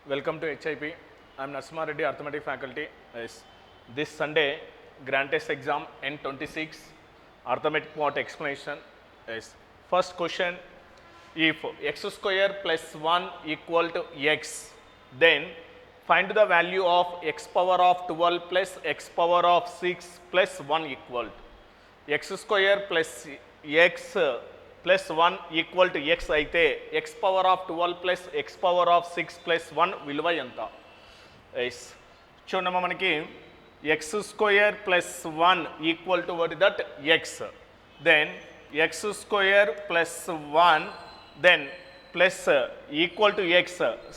Welcome to HIP. I am Narasimha Reddy, Arithmetic faculty. Yes. This Sunday, grand test exam N26, arithmetic part explanation. Yes. First question, if x square plus 1 equal to x, then find the value of x power of 12 plus x power of 6 plus 1 equal to. X square plus x plus 1 equal to x అయితే x power of 12 plus x power of 6 plus 1 విలువ ఎంత? Yes చూడమ్మా మనకి x square plus 1 equal to what is that? x. Then x square plus 1 then plus equal to x.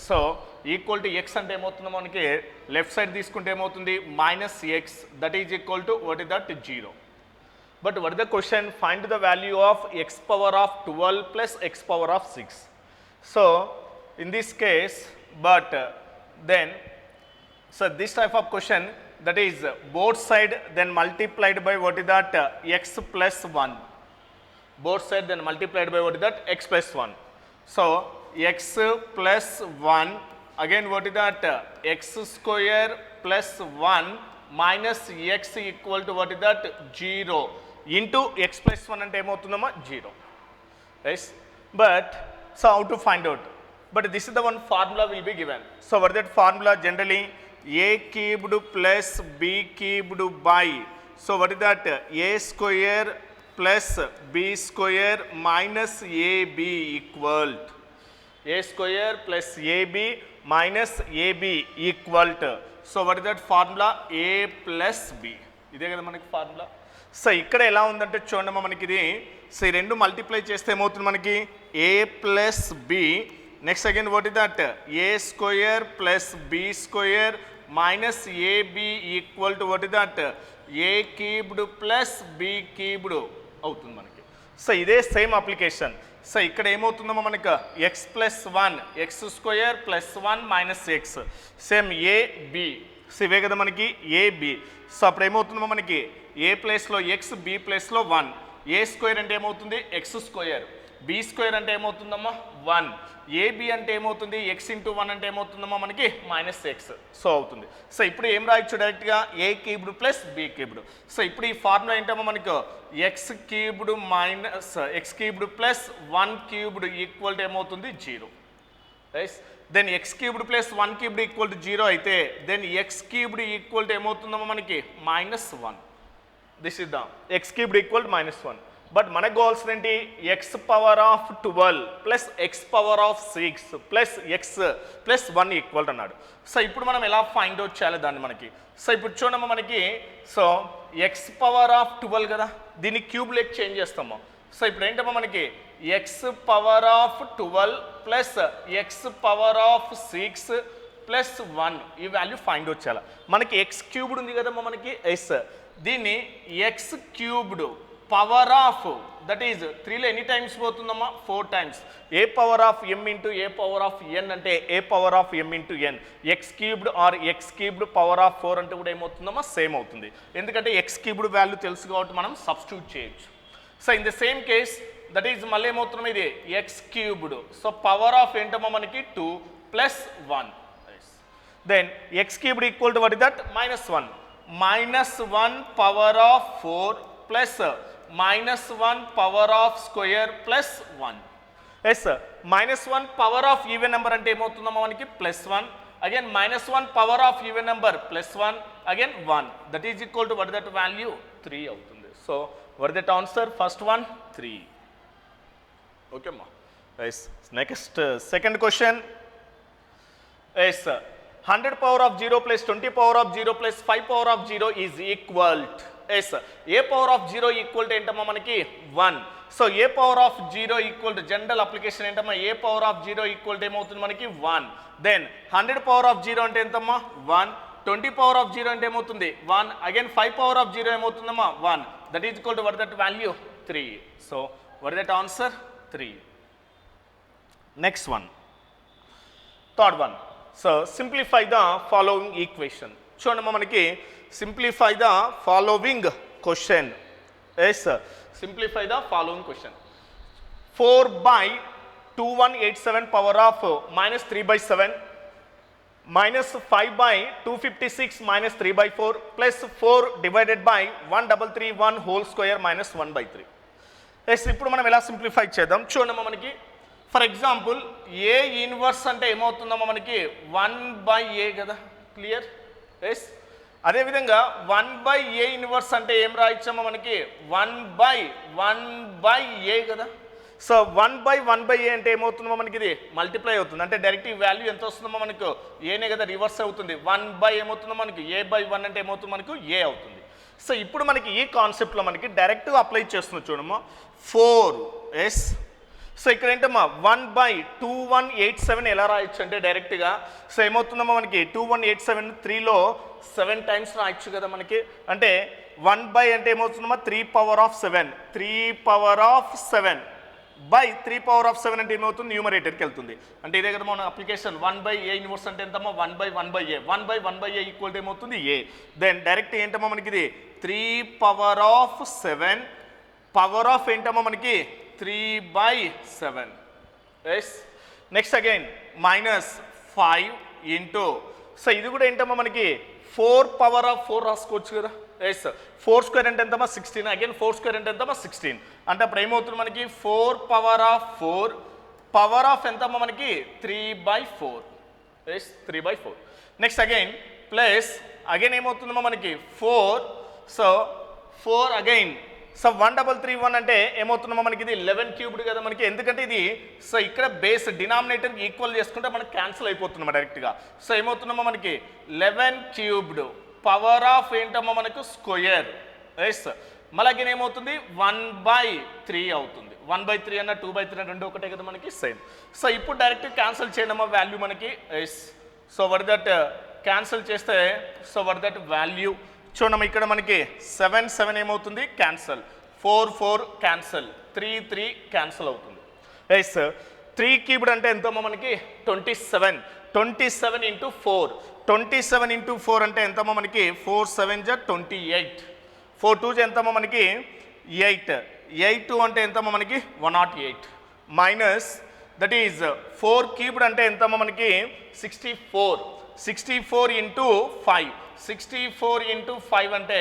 So equal to x అంటే ఏమవుతుందో మనకి left side తీసుకుంటే ఏమవుతుంది minus x that is equal to what is that 0. But what is the question? Find the value of x power of 12 plus x power of 6. So in this case, but then, so this type of question, that is both side then multiplied by what is that x plus 1. Both side then multiplied by what is that x plus 1. So x plus 1, again what is that x square plus 1 minus x equal to what is that 0. Into x plus 1 అంటే ఏమవుతుందమ్మా 0. Yes, but so how to find out? But this is the one formula will be given. So what is that formula? Generally a cubed plus b cubed by, so what is that a square plus b square minus ab equal to a square plus ab minus ab equal to, so what is that formula? A plus b. ఇదే కదా మనకి formula. So ఇక్కడ ఎలా ఉందంటే చూడమ్మా మనకి ఇది, so ఈ రెండు మల్టిప్లై చేస్తే ఏమవుతుంది మనకి A plus B, next again what is that A square plus B square minus AB equal to what is that A cubed plus B cubed అవుతుంది మనకి. సో ఇదే సేమ్ అప్లికేషన్. సో ఇక్కడ ఏమవుతుందమ్మా మనకు x plus 1 x square plus 1 minus x, same AB. So ఇవే కదా మనకి AB. So అప్పుడు ఏమవుతుందమ్మా మనకి ఏ ప్లేస్లో ఎక్స్, బి ప్లేస్లో 1. ఏ స్క్వేర్ అంటే ఏమవుతుంది ఎక్స్ స్క్వేర్, బి స్క్వేర్ అంటే ఏమవుతుందమ్మా 1, ఏబి అంటే ఏమవుతుంది ఎక్స్ ఇంటూ 1 అంటే ఏమవుతుందమ్మా మనకి మైనస్ ఎక్స్. సో అవుతుంది. సో ఇప్పుడు ఏం రాయొచ్చు డైరెక్ట్గా A cubed plus B cubed. So ఇప్పుడు ఈ ఫార్ములా ఏంటమ్మా మనకు X cubed minus X cubed plus 1 cubed equal to ఏమవుతుంది 0. Right, then X cubed plus 1 cubed equal to 0 అయితే then X cubed equal to ఏమవుతుందమ్మా మనకి minus 1. This is the X cubed equal to minus 1. But మనకు కావాల్సింది ఏంటి X power of 12 plus X power of 6 plus X plus 1 equal అన్నాడు. So ఇప్పుడు మనం ఎలా ఫైండ్ అవుట్ చేయాలి దాన్ని మనకి. సో ఇప్పుడు చూడమ్మా మనకి, సో ఎక్స్ పవర్ ఆఫ్ 12 కదా, దీన్ని క్యూబ్ లెక్ చేంజ్ చేస్తాము. సో ఇప్పుడు ఏంటమ్మా మనకి X power of 12 plus X power of 6 plus 1 ఈ వాల్యూ ఫైండ్ అవుట్ చేయాలి. మనకి ఎక్స్ క్యూబ్డ్ ఉంది కదమ్మా మనకి ఎస్, దీన్ని X cubed power of that is 3లో ఎన్ని టైమ్స్ పోతుందమ్మా 4 times. A power of M into A power of N అంటే A power of M into N. X cubed or X cubed power of 4 అంటే కూడా ఏమవుతుందమ్మా same అవుతుంది, ఎందుకంటే X cubed value తెలుసు కాబట్టి మనం సబ్స్టిట్యూట్ చేయొచ్చు. So in the same case that is మళ్ళీ ఏమవుతున్నాం ఇది x cubed. So power of ఏంటమ్మా మనకి 2 plus 1. Then X cubed equal to what is that minus 1. Minus 1 power of 4 plus minus 1 power of square plus 1. Yes, minus 1 power of even number అంటే ఏమవుతుందమ్మా మనకి plus 1. Again minus 1 power of even number plus 1, again 1. That is equal to what that value 3 అవుతుంది. So what that answer first one 3. Okay అమ్మా. Yes, next second question. Yes, 100 power of 0 plus 20 power of 0 plus 5 power of 0 is equal to, yes, a power of 0 equal to ఏంటమ్మా మనకి 1. So a power of 0 equal to general application ఏంటమ్మా a power of 0 equal to ఏమవుతుంది మనకి 1. Then 100 power of 0 అంటే ఎంతమ్మా 1, 20 power of 0 అంటే ఏమవుతుంది 1, again 5 power of 0 ఏమవుతుందమ్మా 1. That is equal to what that value 3. So what that answer 3. Next one, third one. So simplify the following equation. చూడమ్మా మనకి simplify the following question. Yes, simplify the following question. 4/2187 power of minus 3/7 minus 5 by 256 minus 3 by 4 plus 4 divided by 1331 whole square minus 1 by 3. Yes ఇప్పుడు మనం ఎలా simplify చేద్దాం చూడమ్మా మనకి. For example A inverse అంటే ఏమవుతుందమ్మా మనకి 1/a కదా, క్లియర్. ఎస్ అదేవిధంగా 1/a ఇన్వర్స్ అంటే ఏం రాయొచ్చమ్మా మనకి 1/1/a కదా. సో 1/1/a అంటే ఏమవుతుందో మనకి ఇది మల్టిప్లై అవుతుంది, అంటే డైరెక్ట్ ఈ వాల్యూ ఎంత వస్తుందో మనకు ఏనే కదా రివర్స్ అవుతుంది. 1 ఏమవుతుందో మనకి a/1 అంటే ఏమవుతుంది మనకు a అవుతుంది. సో ఇప్పుడు మనకి ఈ కాన్సెప్ట్లో మనకి డైరెక్ట్గా అప్లై చేస్తున్నాం చూడమ్మా 4s. సో ఇక్కడ ఏంటమ్మా 1/2187 ఎలా రాయొచ్చు అంటే డైరెక్ట్గా సో ఏమవుతుందమ్మా మనకి 2187 3లో 7 టైమ్స్ రాయొచ్చు కదా మనకి. అంటే 1 అంటే ఏమవుతుందమ్మా 3^7 3^7 by 3^7 అంటే ఏమవుతుంది న్యూమరేటర్కి వెళ్తుంది. అంటే ఇదే కదా మన అప్లికేషన్ 1/a ఇన్వర్స్ అంటే ఎంతమ్మా 1/1/a 1/1/a ఈక్వల్ టు ఏమవుతుంది a. దెన్ డైరెక్ట్ ఏంటమ్మా మనకి ఇది 3^7 పవర్ ఆఫ్ ఏంటమ్మా మనకి 3/7. Yes next again -5 into so ఇది కూడా ఏంటమ్మా మనకి 4^4 రాసుకోవచ్చు కదా. ఎస్ 4² అంటే ఎంతమ్మా 16, అగైన్ 4² అంటే ఎంతమ్మా 16. అంటే అప్పుడు ఏమవుతుంది మనకి 4^4 పవర్ ఆఫ్ ఎంతమ్మా మనకి 3/4. Yes 3/4. Next again plus again ఏమవుతుందమ్మా మనకి 4. సో 4 అగైన్ సో 1331 అంటే ఏమవుతుందమ్మా మనకి ఇది 11 క్యూబ్డ్ కదా మనకి, ఎందుకంటే ఇది సో ఇక్కడ బేస్ డినామినేటర్ ఈక్వల్ చేసుకుంటే మనకి క్యాన్సిల్ అయిపోతుందమ్మా డైరెక్ట్గా. సో ఏమవుతుందమ్మా మనకి 11 క్యూబ్డ్ పవర్ ఆఫ్ ఏంటమ్మా మనకు స్క్వేర్. ఎస్ మళ్ళీ అగైన్ ఏమవుతుంది 1/3 అవుతుంది. 1/3 అన్న 2/3 రెండు ఒకటే కదా మనకి సేమ్. సో ఇప్పుడు డైరెక్ట్ క్యాన్సిల్ చేయడమా వాల్యూ మనకి. Yes so were that cancel చేస్తే సో వర్ దట్ వాల్యూ చూడమ్మా ఇక్కడ మనకి 7 ఏమవుతుంది క్యాన్సల్, 4 క్యాన్సల్, 3 క్యాన్సల్ అవుతుంది. ఎస్ 3 క్యూబ్డ్ అంటే ఎంతమ్మా మనకి 27 27 ఇంటూ 4 27 ఇంటూ 4 అంటే ఎంతమ్మా మనకి 4 7 28 4 2 ఎంతమ్మా మనకి 8 8 2 అంటే ఎంతమ్మా మనకి 108 మైనస్ దట్ ఈజ్ 4 క్యూబ్డ్ అంటే ఎంతమ్మా మనకి 64 ఇంటూ 5 64 ఇంటూ 5 అంటే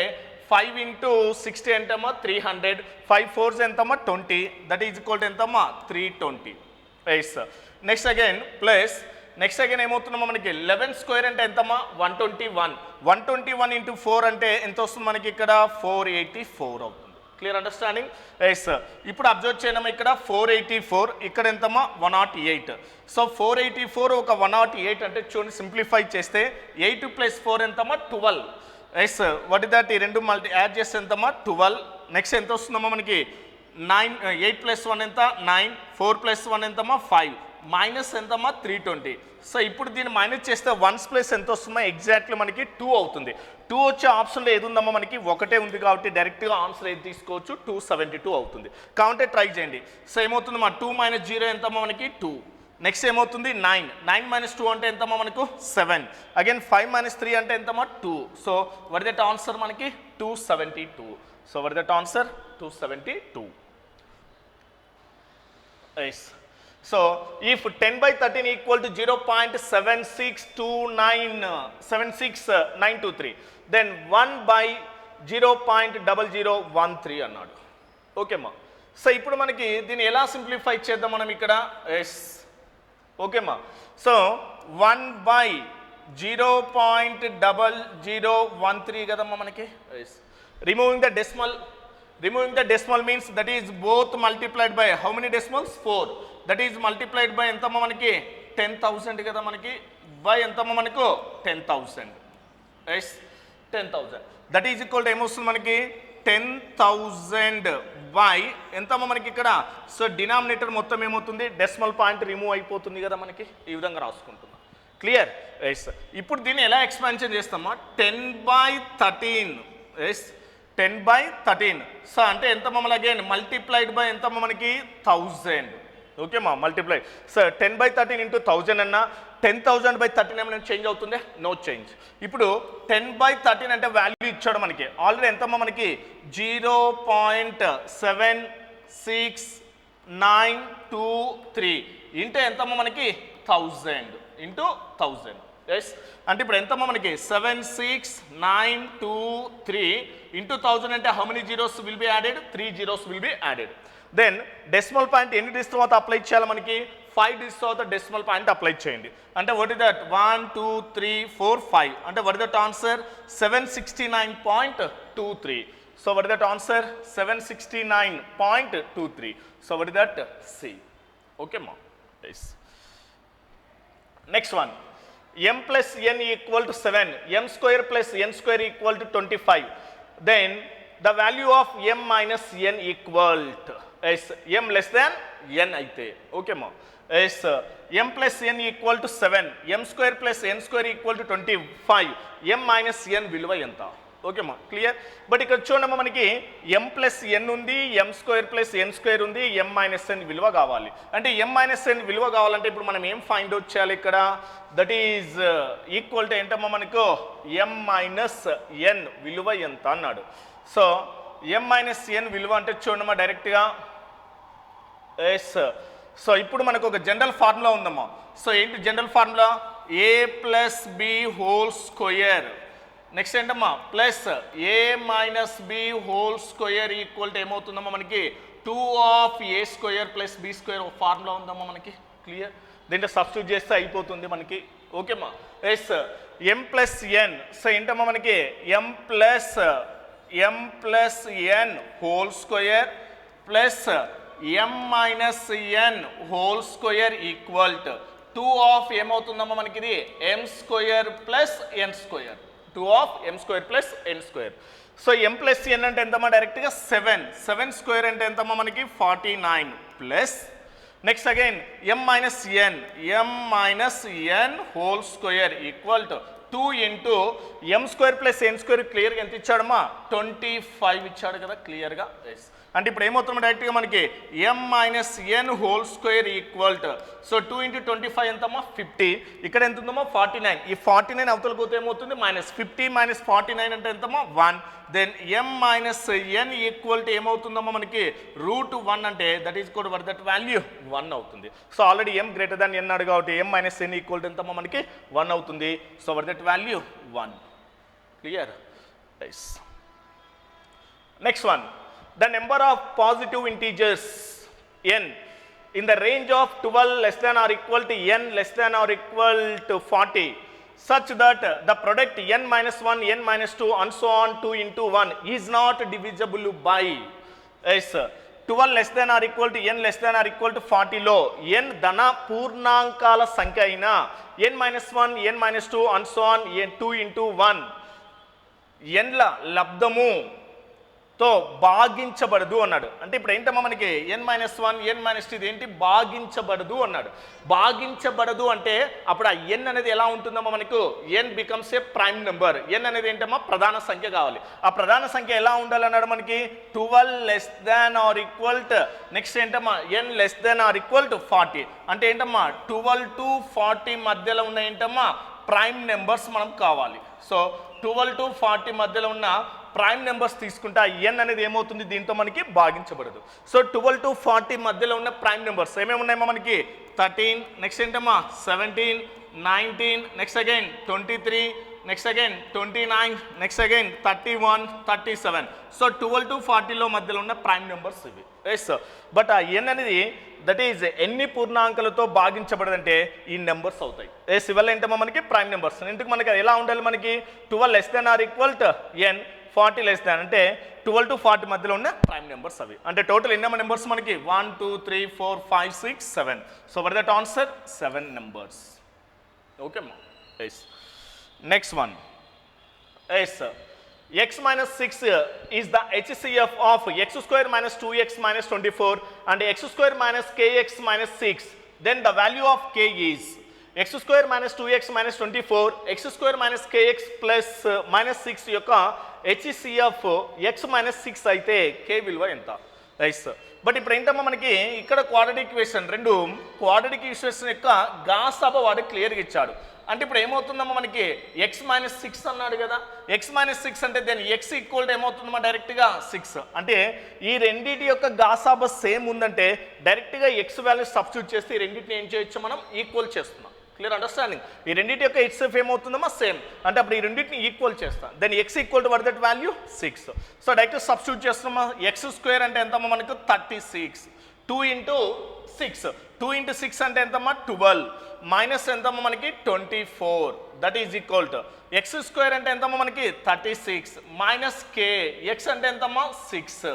5 ఇంటూ 60 ఎంతమ్మా 300 5 4 ఎంతమ్మా 20 దట్ ఈజ్ ఈక్వల్ టు ఎంతమ్మా 320. Yes next again plus next again ఏమవుతుందమ్మా మనకి 11² అంటే ఎంతమ్మా 121 ఇంటూ 4 అంటే ఎంత వస్తుంది మనకి ఇక్కడ 484 అవుతుంది. Clear understanding. ఎస్ ఇప్పుడు అబ్జర్వ్ చేయడమ్మా ఇక్కడ 484 ఇక్కడ ఎంతమ్మా 108. సో 484 ఒక 108 అంటే చూడండి సింప్లిఫై చేస్తే 8 + 4 ఎంతమ్మా 12. ఎస్ వాట్ ఇస్ దట్ ఈ రెండు మల్టీ యాడ్ చేస్తే ఎంతమ్మా 12. నెక్స్ట్ ఎంత వస్తుందమ్మా మనకి 9 8 + 1 ఎంత 9 4 + 1 ఎంతమ్మా 5 మైనస్ ఎంతమ్మా 320. సో ఇప్పుడు దీన్ని మైనస్ చేస్తే 1's ప్లేస్ ఎంత వస్తుందో ఎగ్జాక్ట్లీ మనకి 2 అవుతుంది. 2 వచ్చే ఆప్షన్లో ఏది ఉందమ్మా మనకి ఒకటే ఉంది కాబట్టి డైరెక్ట్గా ఆన్సర్ ఏది తీసుకోవచ్చు 272 అవుతుంది. కాబట్టి ట్రై చేయండి. సో ఏమవుతుందమ్మా 2 - 0 ఎంతమ్మా మనకి 2. నెక్స్ట్ ఏమవుతుంది 9 - 2 అంటే ఎంతమ్మా మనకు 7. అగైన్ 5 - 3 అంటే ఎంతమ్మా 2. సో వర్ దట్ ఆన్సర్ మనకి 272. So were that answer 272. Yes so if 10/13 equal to 0.762923 then 1/0.0013 అన్నాడు. ఓకేమ్మా. సో ఇప్పుడు మనకి దీన్ని ఎలా సింప్లిఫై చేద్దాం మనం ఇక్కడ. ఎస్ ఓకేమ్మా. సో 1/0.0013 కదమ్మా మనకి. Yes removing the decimal means that is both multiplied by how many decimals 4. that is multiplied by ఎంతమ్మా మనకి 10,000 కదా మనకి by ఎంతమ్మా మనకు 10,000. Yes 10,000 that is equal to ఏమొస్తుంది మనకి 10,000 by ఎంతమ్మా మనకి ఇక్కడ. సో డినామినేటర్ మొత్తం ఏమవుతుంది డెసిమల్ పాయింట్ రిమూవ్ అయిపోతుంది కదా మనకి. ఈ విధంగా రాసుకుంటున్నాం. క్లియర్. ఎస్ ఇప్పుడు దీన్ని ఎలా ఎక్స్పాన్షన్ చేస్తామా 10/13. ఎస్ 10/13. సో అంటే ఎంతమ్మా మళ్ళీ అగైన్ మల్టిప్లైడ్ బై ఎంతమ్మా మనకి 1000. ఓకేమ్మా మల్టిప్లై. సో 10/13 ఇంటూ 1000 అన్న 10,000/13 ఏమైనా చేంజ్ అవుతుందే నో చేంజ్. ఇప్పుడు 10/13 అంటే వాల్యూ ఇచ్చాడు మనకి ఆల్రెడీ ఎంతమ్మా మనకి 0.7693 ఇంటూ ఎంతమ్మా మనకి 1000 ఇంటూ 1000 ఎస్ అంటే ఇప్పుడు ఎంతమ్మా మనకి 7 6 9 2 3 ఇంటూ 1000 అంటే how many zeros will be added 3 zeros will be added then decimal point ఎన్ని డిజిట్స్ తర్వాత అప్లై చేయాలి మనకి 5 డిజిట్స్ తర్వాత డెసిమల్ పాయింట్ అప్లై చేయండి అంటే వాట్ ఇస్ దట్ 1 2 3 4 5 అంటే what is that answer 769.23 so what is that answer 769.23 so what is that C okay మా yes next one m plus n equal to 7 m square plus n square equal to 25 then the value of m minus n equal to is m less than n అయితే okay మా is m plus n equal to 7 m square plus n square equal to 25 m minus n విలువ ఎంత okay మా clear but ఇక్కడ చూడమ్మా మనకి m plus n ఉంది m square plus n square ఉంది m మైనస్ n విలువ కావాలి అంటే m మైనస్ n విలువ కావాలంటే ఇప్పుడు మనం ఏం ఫైండ్ అవుట్ చేయాలి ఇక్కడ దట్ ఈజ్ ఈక్వల్ టు ఏంటమ్మా మనకు m మైనస్ n విలువ ఎంత అన్నాడు సో m మైనస్ n విలువ అంటే చూడమ్మా డైరెక్ట్గా ఎస్ సో ఇప్పుడు మనకు ఒక జనరల్ ఫార్ములా ఉందమ్మా సో ఏంటి general formula a plus B whole square next ఏంటమ్మా plus A minus B whole square equal to ఏమవుతుందమ్మా మనకి 2 of A square plus B square ఒక ఫార్ములా ఉందమ్మా మనకి క్లియర్ దీంట్లో సబ్స్టిట్యూట్ చేస్తే అయిపోతుంది మనకి ఓకేమ్మా yes M plus N so ఏంటమ్మా మనకి M plus N whole square plus M minus N whole square equal to 2 of ఏమవుతుందమ్మా మనకి ఇది M square plus N square 2 of m square plus n square so m plus n అంటే ఎంతమ్మా డైరెక్ట్గా 7 square అంటే ఎంతమ్మా మనకి 49 plus next again m minus n whole square equal to 2 into m square plus n square క్లియర్గా ఎంత ఇచ్చాడమ్మా 25 ఇచ్చాడు కదా క్లియర్గా ఎస్ అంటే ఇప్పుడు ఏమవుతుందో డైరెక్ట్గా మనకి m minus n whole square equal to so 2 into 25 ఎంతమ్మా 50 ఇక్కడ ఎంత ఉందమ్మా 49 ఈ 49 అవతల పోతే ఏమవుతుంది మైనస్ 50 మైనస్ 49 అంటే ఎంతమ్మా 1 then m minus n equal to ఏమవుతుందమ్మా మనకి √1 అంటే దట్ ఈస్ కూడా దట్ వాల్యూ 1 అవుతుంది so already m greater than n అన్నాడు కాబట్టి m minus n equal to ఎంతమ్మా మనకి 1 అవుతుంది so that value 1 clear yes next one the number of positive integers n in the range of 12 less than or equal to n less than or equal to 40 such that the product n minus 1 n minus 2 and so on 2 into 1 is not divisible by yes 12 less than or equal to n less than or equal to 40 లో n ధన పూర్ణాంకాల సంఖ్య అయినా n minus 1 n minus 2 and so on 2 into 1 n ల లబ్ధము తో భాగించబడదు అన్నాడు అంటే ఇప్పుడు ఏంటమ్మా మనకి n మైనస్ 1 n మైనస్ 2 ఏంటి భాగించబడదు అన్నాడు భాగించబడదు అంటే అప్పుడు ఆ n అనేది ఎలా ఉంటుందమ్మా మనకు n becomes a prime number n అనేది ఏంటమ్మా ప్రధాన సంఖ్య కావాలి ఆ ప్రధాన సంఖ్య ఎలా ఉండాలన్నాడు మనకి 12 less than or equal to next ఏంటమ్మా n less than or equal to 40 అంటే ఏంటమ్మా 12 టు 40 మధ్యలో ఉన్న ఏంటమ్మా ప్రైమ్ నెంబర్స్ మనం కావాలి సో 12 టు 40 మధ్యలో ఉన్న ప్రైమ్ నెంబర్స్ తీసుకుంటే ఆ n అనేది ఏమవుతుంది దీంతో మనకి భాగించబడదు సో 12 టు 40 మధ్యలో ఉన్న ప్రైమ్ నెంబర్స్ ఏమేమి ఉన్నాయమ్మా మనకి 13 నెక్స్ట్ ఏంటమ్మా 17 19 next again 23 next again 29 next again 31 37 so 12 to 40 లో మధ్యలో ఉన్న ప్రైమ్ నెంబర్స్ ఇవి ఎస్ బట్ ఆ n అనేది దట్ ఈజ్ ఎన్ని పూర్ణాంకాలతో భాగించబడదంటే ఈ నెంబర్స్ అవుతాయి ఎస్ ఇవల్ల ఏంటమ్మా మనకి ప్రైమ్ నెంబర్స్ ఎందుకు మనకి ఎలా ఉండాలి మనకి 12 less than or equal to n 40 less than అంటే 12 టు 40 మధ్యలో ఉన్న ప్రైమ్ నెంబర్స్ అవి అంటే టోటల్ ఎన్ని నెంబర్స్ మనకి 1 2 3 4 5 6 7 so what that answer 7 numbers okay yes next one yes x minus 6 is the HCF of x square minus 2x minus 24 and x square minus kx minus 6 then the value of k is x square minus 2x minus 24 x square minus kx plus minus 6 యొక్క HCF x minus 6 అయితే k విలువ ఎంత right but ఇప్పుడు ఏంటమ్మా మనకి ఇక్కడ quadratic equation రెండు quadratic equation యొక్క గాసాబ వాడు క్లియర్గా ఇచ్చాడు అంటే ఇప్పుడు ఏమవుతుందమ్మా మనకి x మైనస్ 6 అన్నాడు కదా x మైనస్ 6 అంటే దాని x ఈక్వల్ టు ఏమవుతుందమ్మా డైరెక్ట్గా 6 అంటే ఈ రెండింటి యొక్క గాసాబ సేమ్ ఉందంటే డైరెక్ట్గా x వాల్యూ సబ్స్టిట్యూట్ చేస్తే ఈ రెండింటిని ఏం చేయొచ్చు మనం ఈక్వల్ చేస్తున్నాం క్లియర్ అండర్స్టాండింగ్. ఈ రెండింటి యొక్క హెచ్సిఎఫ్ ఏమవుతుందమ్మా సేమ్, అంటే అప్పుడు ఈ రెండింటిని ఈక్వల్ చేస్తాం. Then x equal to what that value 6. So direct substitute చేస్తున్నామా. ఎక్స్ స్క్వేర్ అంటే ఎంతమ్మా మనకు 36. 2 into 6, 2 into 6 అంటే ఎంతమ్మా 12 మైనస్ ఎంతమ్మా మనకి 24. That is equal to X square అంటే ఎంతమ్మా మనకి 36 మైనస్ కే, ఎక్స్ అంటే ఎంతమ్మా 6,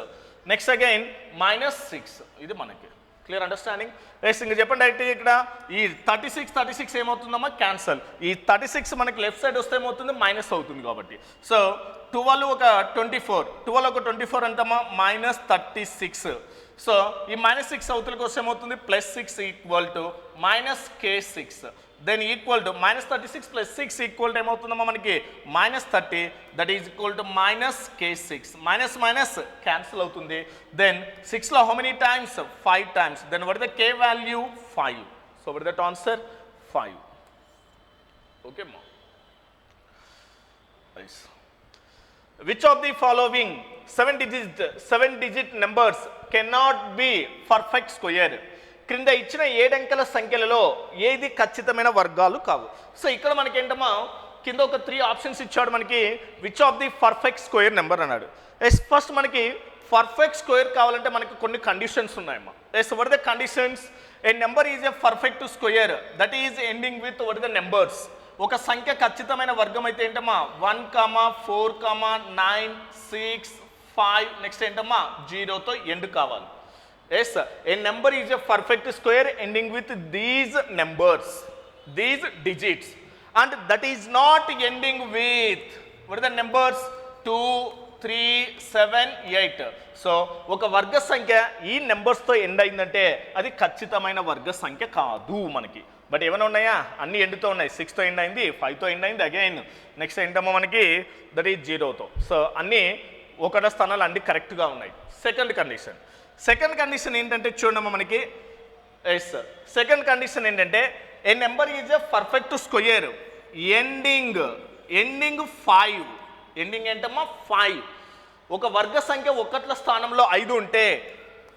నెక్స్ట్ అగైన్ మైనస్ 6. ఇది మనకి క్లియర్ అండర్స్టాండింగ్. ఎస్ ఇంకా చెప్పండి డైరెక్ట్ ఇక్కడ ఈ 36 ఏమవుతుందమ్మా క్యాన్సల్. ఈ 36 మనకి లెఫ్ట్ సైడ్ వస్తే ఏమవుతుంది మైనస్ అవుతుంది కాబట్టి. సో 12 ఒక 24 ఎంతమ్మా మైనస్ 36. సో ఈ మైనస్ 6 అవతలకి వస్తే ఏమవుతుంది plus 6 equal to minus K6. Then equal to minus 36 plus 6 equal to ఏమవుతుందమ్మా మనకి minus 30. That is equal to minus K6. Minus minus cancel అవుతుంది. దెన్ 6లో how many times 5 times. Then what is the K value 5. So what is that answer 5. Okay మా. Which of the following 7-digit numbers cannot be perfect square? క్రింద ఇచ్చిన 7 అంకెల సంఖ్యలలో ఏది ఖచ్చితమైన వర్గాలు కావు. సో ఇక్కడ మనకి ఏంటమ్మా కింద ఒక 3 ఆప్షన్స్ ఇచ్చాడు మనకి. Which of the perfect square number అన్నాడు. ఎస్ ఫస్ట్ మనకి పర్ఫెక్ట్ స్క్వేర్ కావాలంటే మనకి కొన్ని కండిషన్స్ ఉన్నాయమ్మా. Yes what are the conditions? A number is a perfect square that is ending with what are the numbers. ఒక సంఖ్య ఖచ్చితమైన వర్గం అయితే ఏంటమ్మా 1, 4, 9, 6, 5 నెక్స్ట్ ఏంటమ్మా 0తో ఎండ్ కావాలి. Yes a number is a perfect square ending with these numbers, these digits, and that is not ending with what are the numbers 2, 3, 7, 8. సో ఒక వర్గ సంఖ్య ఈ నెంబర్స్తో ఎండ్ అయిందంటే అది ఖచ్చితమైన వర్గ సంఖ్య కాదు మనకి. బట్ ఏమైనా ఉన్నాయా? అన్ని ఎండ్తో ఉన్నాయి. 6తో ఎండ్ అయింది, 5తో ఎండ్ అయింది, అగైన్ నెక్స్ట్ ఏంటమ్మా మనకి దట్ ఈజ్ 0తో. సో అన్నీ ఒకట స్థానాలు అన్ని కరెక్ట్గా ఉన్నాయి. సెకండ్ కండిషన్ ఏంటంటే చూడమ్మా మనకి. ఎస్ సెకండ్ కండిషన్ ఏంటంటే a number is a perfect square ending 5. Ending ఏంటమ్మా 5. ఒక వర్గ సంఖ్య ఒకట్ల స్థానంలో 5 ఉంటే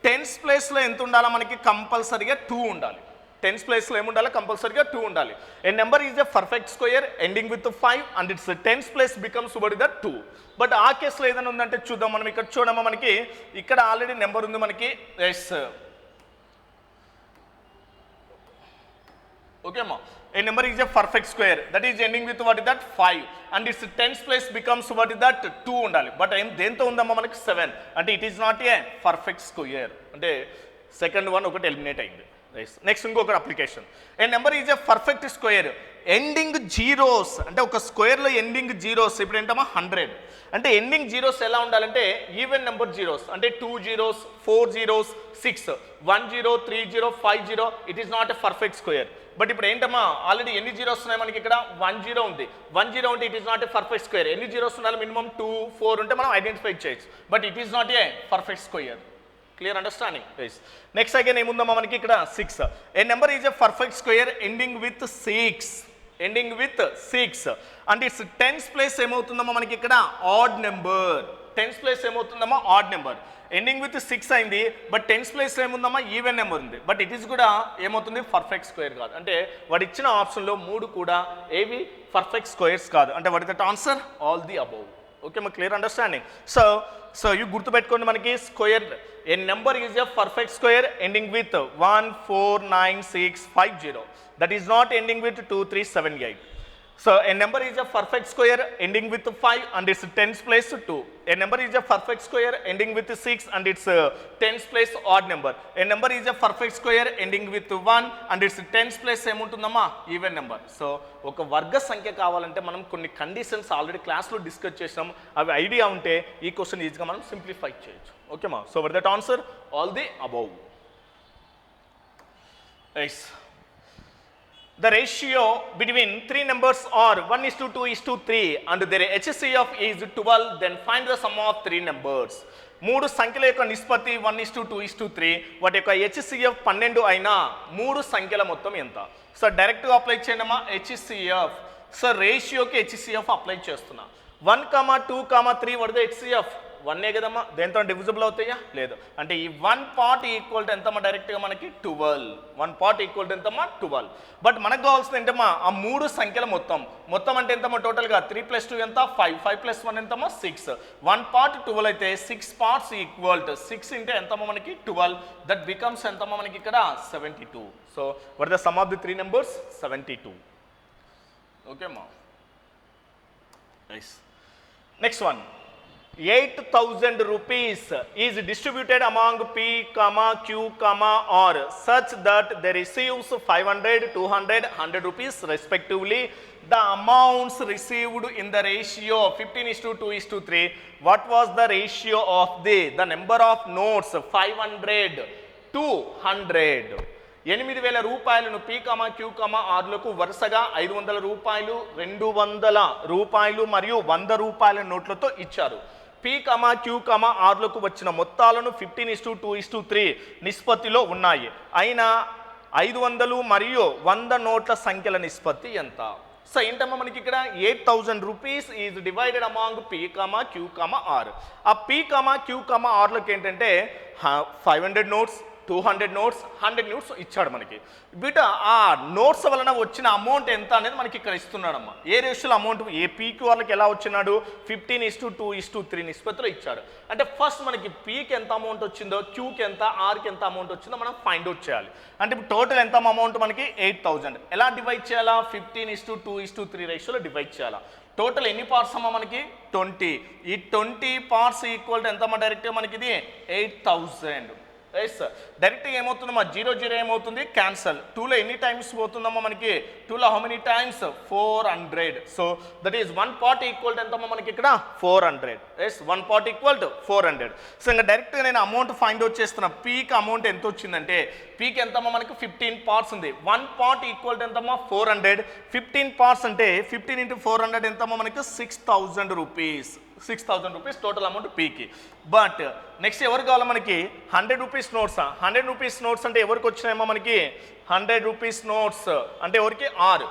టెన్స్ ప్లేస్లో ఎంత ఉండాలి మనకి? కంపల్సరీగా 2 ఉండాలి. టెన్స్ ప్లేస్లో ఏముండాలి? కంపల్సరీగా 2 ఉండాలి. A number is a perfect square ending with 5 and its tens place becomes what is that 2. But ఆ కేసులో ఏదైనా ఉందంటే చూద్దాం మనం. ఇక్కడ చూడమ్మా మనకి ఇక్కడ ఆల్రెడీ నెంబర్ ఉంది మనకి. ఎస్ ఓకే అమ్మా. A number is a perfect square that is ending with what is that 5 and its tens place becomes what is that 2 ఉండాలి. బట్ దేంతో ఉందమ్మా మనకి 7 అంటే it is not a perfect square. అంటే second one ఒకటి eliminate అయింది. Next ఇంకొక application. A number is a perfect square ending zeros. అంటే ఒక స్క్వేర్లో ఎండింగ్ జీరోస్ ఇప్పుడు ఏంటమ్మా 100. అంటే ఎండింగ్ జీరోస్ ఎలా ఉండాలంటే ఈవెన్ నెంబర్ జీరోస్. అంటే 2 zeros, 4 zeros, 6, 1 0, 3 0, 5 0. It is not a perfect square. But ఇప్పుడు ఏంటమ్మా ఆల్రెడీ ఎన్ని జీరోస్ ఉన్నాయి మనకి? ఇక్కడ 1 0 ఉంది. 1 0 ఉంటే it is not a perfect square. ఎన్ని జీరోస్ ఉండాలి? మినిమం 2, 4 ఉంటే మనం ఐడెంటిఫై చేయొచ్చు. But it is not a perfect square. Clear understanding. Next again ఏముందమ్మా మనకి ఇక్కడ 6. A number is a perfect square ending with 6. And its tens place ఏమవుతుందమ్మా మనకి ఇక్కడ ఆడ్ నెంబర్. టెన్స్ ప్లేస్ ఏమవుతుందమ్మా ఆడ్ నెంబర్. ఎండింగ్ విత్ 6 అయింది, but tens place ఏముందమ్మా even number ఉంది. బట్ ఇట్ ఈస్ కూడా ఏమవుతుంది పర్ఫెక్ట్ స్క్వేర్ కాదు. అంటే వాడు ఇచ్చిన ఆప్షన్లో 3 కూడా ఏవి పర్ఫెక్ట్ స్క్వేర్స్ కాదు. అంటే what is that answer? All the above. Okay మా క్లియర్ అండర్స్టాండింగ్. సో ఇవి గుర్తుపెట్టుకోండి మనకి. Square A number is a perfect square ending with 1 4 9 6 5 0. That is not ending with 2 3 7 8. So a number is a perfect square ending with 5 and its tens place 2. A number is a perfect square ending with 6 and its tens place odd number. A number is a perfect square ending with 1 and its tens place ఏముంటుందమ్మా even number. So ఒక వర్గ సంఖ్య కావాలంటే మనం కొన్ని conditions already క్లాస్లో discuss చేసినాం. అవి ఐడియా ఉంటే ఈ క్వశ్చన్ ఈజీగా మనం సింప్లిఫై చేయొచ్చు. ఓకేమా. So were that answer all the above. Yes the ratio between 3 numbers are 1:2:3 and their HCF is 12, then find the sum of 3 numbers. 3 సంఖ్యల యొక్క నిష్పత్తి 1:2:3, వాటి యొక్క HCF 12 అయినా 3 సంఖ్యల మొత్తం ఎంత? సో డైరెక్ట్గా అప్లై చేయడమా HCF. సో రేషియోకి HCF అప్లై చేస్తున్నా. 1, 2, 3 వాట్ ద HCF 1 కదమ్మా, దేంతో డివిజిబుల్ అవుతాయా లేదు. అంటే ఈ 1 పార్ట్ ఈక్వల్ టు ఎంతమ్మా డైరెక్ట్గా మనకి 12. 1 పార్ట్ ఈక్వల్ టు ఎంతమ్మా 12. బట్ మనకు కావాల్సింది ఏంటమ్మా ఆ 3 సంఖ్యల మొత్తం అంటే ఎంతమ్మా టోటల్గా 3 + 2 ఎంత 5, 5 + 1 ఎంతమ్మా 6. 1 పార్ట్ 12 అయితే 6 పార్ట్స్ ఈక్వల్ టు 6 ఇంటే ఎంతమ్మా మనకి 12. దట్ బికమ్స్ ఎంతమ్మా మనకి ఇక్కడ 72. So what the sum of the 3 numbers 72. Okay అమ్మా. Nice. Next one, 8,000 rupees is distributed among P, Q, R such that they receives 500, 200, 100 rupees respectively. The amounts received in the ratio 15:2:3. What was the ratio of the number of notes 500 to 100? 8,000 రూపాయలను P, Q, Rలకు వరుసగా 500 రూపాయలు, 200 రూపాయలు మరియు 100 రూపాయల నోట్లతో ఇచ్చారు. P, Q, Rలకు వచ్చిన మొత్తాలను 15:2:3 నిష్పత్తిలో ఉన్నాయి. అయినా 500 మరియు 100 నోట్ల సంఖ్యల నిష్పత్తి ఎంత? సో ఏంటమ్మా మనకి ఇక్కడ 8,000 rupees is divided among P, Q, R. ఆ P, Q, Rలకు ఏంటంటే 500 నోట్స్, 200 నోట్స్, 100 నోట్స్ ఇచ్చాడు మనకి. బిట ఆ నోట్స్ వలన వచ్చిన అమౌంట్ ఎంత అనేది మనకి ఇక్కడ ఇస్తున్నాడమ్మా. ఏ రేషియోలో అమౌంట్ ఏ పీక్యూఆర్లకు ఎలా వచ్చినాడు 15:2:3 నిష్పత్తిలో ఇచ్చాడు. అంటే ఫస్ట్ మనకి పీకి ఎంత అమౌంట్ వచ్చిందో, క్యూకి ఎంత, ఆర్కి ఎంత అమౌంట్ వచ్చిందో మనం ఫైండ్ అవుట్ చేయాలి. అంటే ఇప్పుడు టోటల్ ఎంత అమౌంట్ మనకి 8,000. ఎలా డివైడ్ చేయాలా 15:2:3 రేషియోలో డివైడ్ చేయాలా. టోటల్ ఎన్ని పార్ట్స్ అమ్మా మనకి 20. ఈ 20 పార్ట్స్ ఈక్వల్ టు ఎంతమ్మా డైరెక్ట్గా మనకి ఇది 8,000. ఎస్ డైరెక్ట్గా ఏమవుతుందమ్మా 0 0 ఏమవుతుంది క్యాన్సల్. 2లో ఎన్ని టైమ్స్ పోతుందమ్మా మనకి 2లో how many times 400. So that is 1 part equal to ఎంతమ్మా మనకి ఇక్కడ 400. Yes 1 part equal to 400. So ఇంకా డైరెక్ట్గా నేను అమౌంట్ ఫైండ్ అవుట్ చేస్తున్నా. పీకి అమౌంట్ ఎంత వచ్చిందంటే పీకి ఎంతమ్మా మనకి 15 పార్ట్స్ ఉంది. 1 పార్ట్ ఈక్వల్ టు ఎంతమ్మా 400. 15 పార్ట్స్ అంటే 15 × 400 ఎంతమ్మా మనకి 6,000 రూపీస్. 6,000 రూపీస్ టోటల్ అమౌంట్ పీకి. బట్ నెక్స్ట్ ఎవరు కావాలి మనకి 100 రూపీస్ నోట్స్. 100 రూపీస్ నోట్స్ అంటే ఎవరికి వచ్చినాయమ్మా మనకి 100 రూపీస్ నోట్స్ అంటే ఎవరికి ఆర్